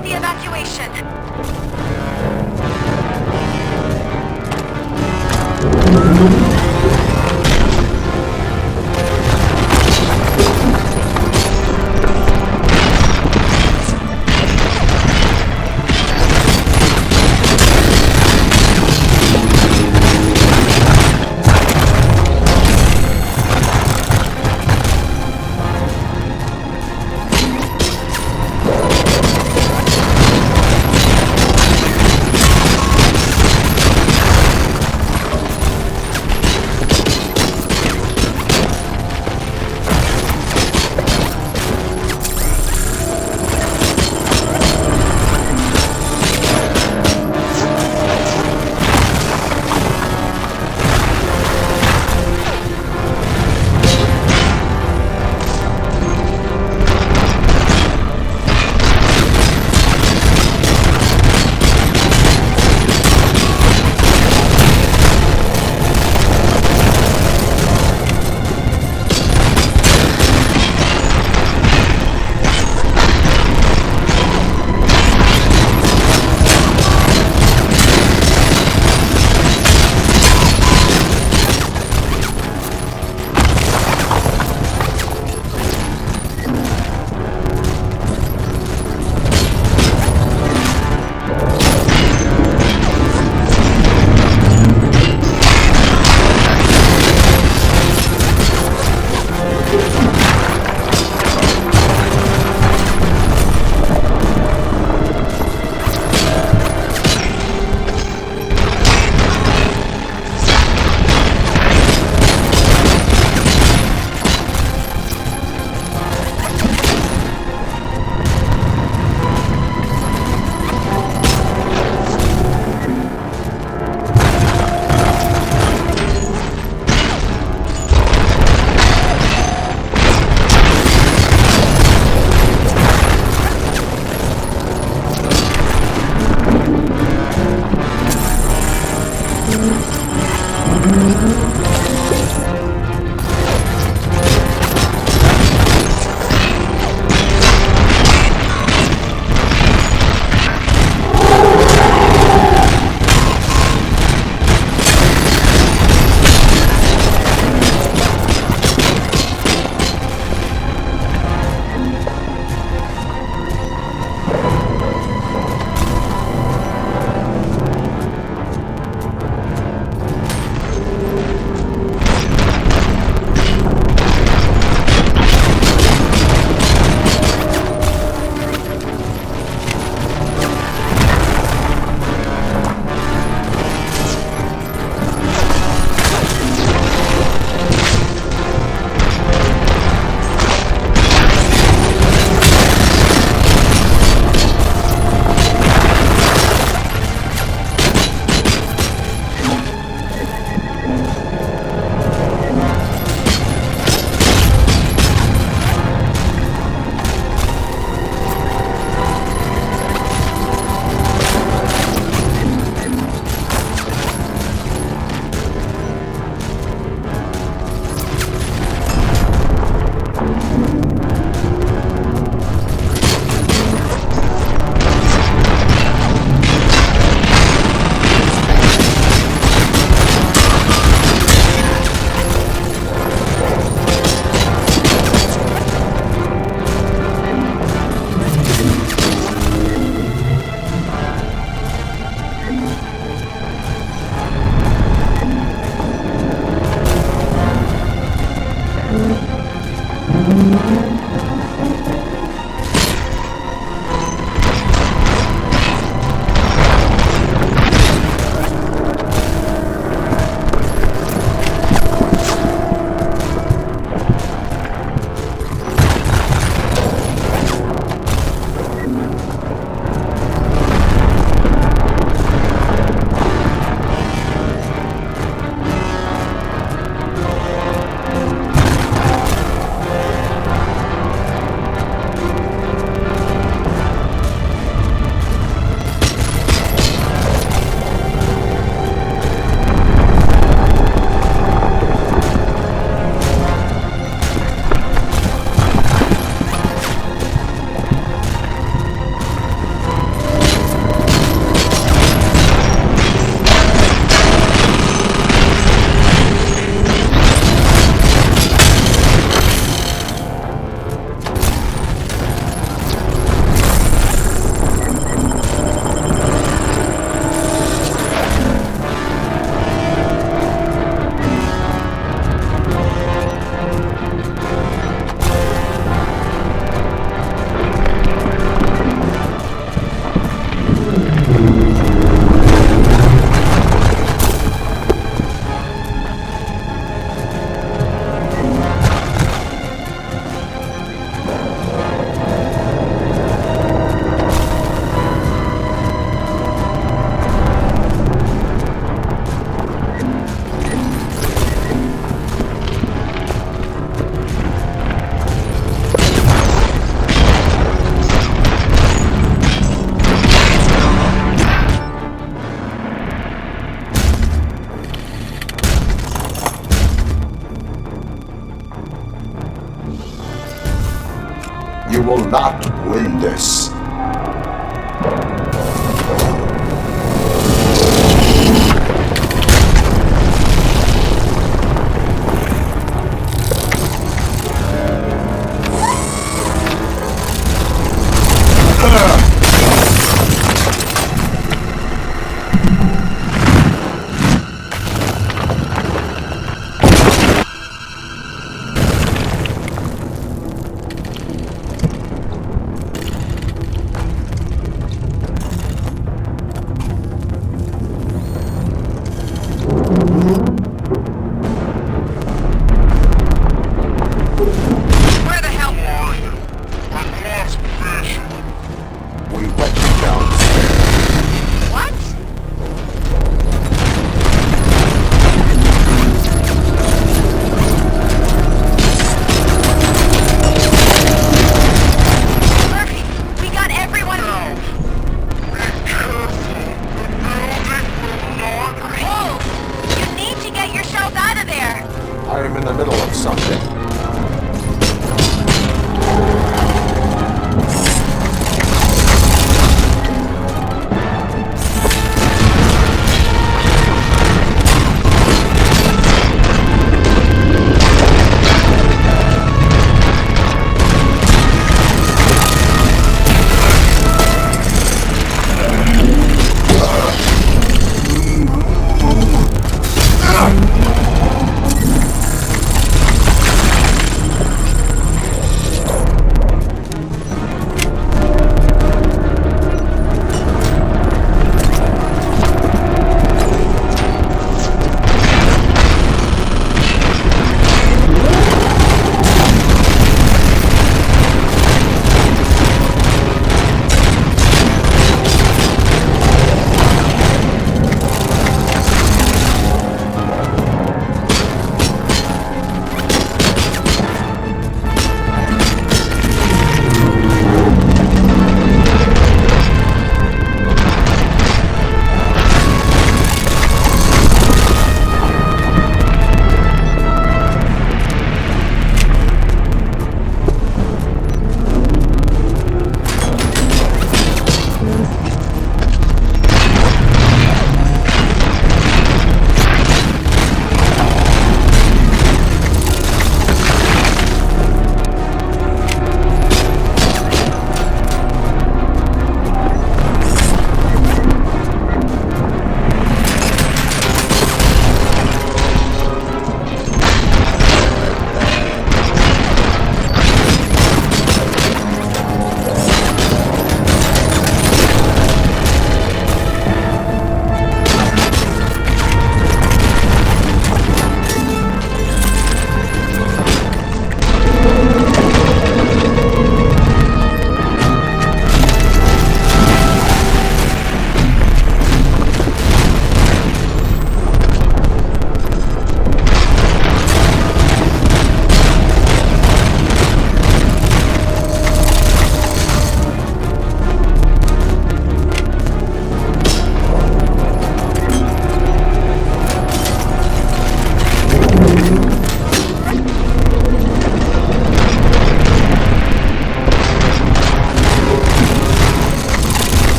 N: start the evacuation.
D: not win this.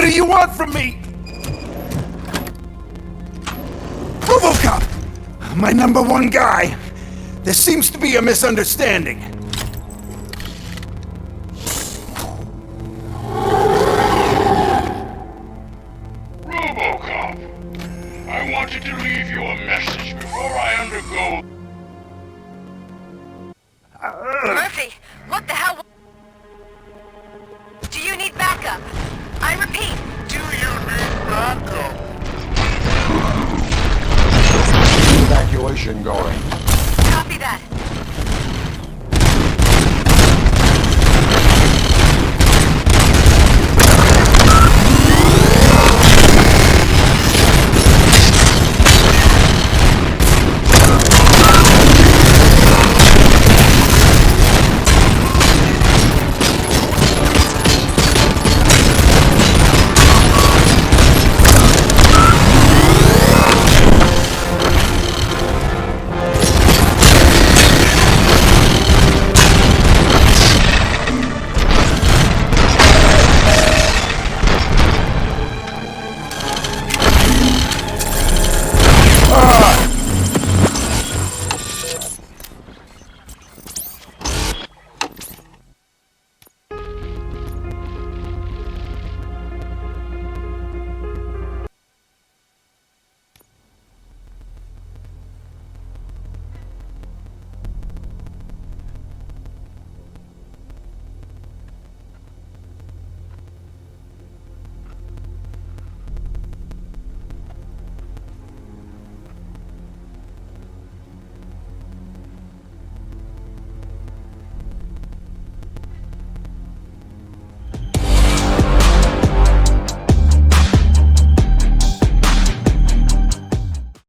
I: What do you want from me? RoboCop! My #1 guy. There seems to be a misunderstanding.
F: RoboCop, I wanted to leave you a message before I undergo...
N: Murphy, what the hell? Do you need backup? I repeat,
F: do you need backup?
D: Evacuation going.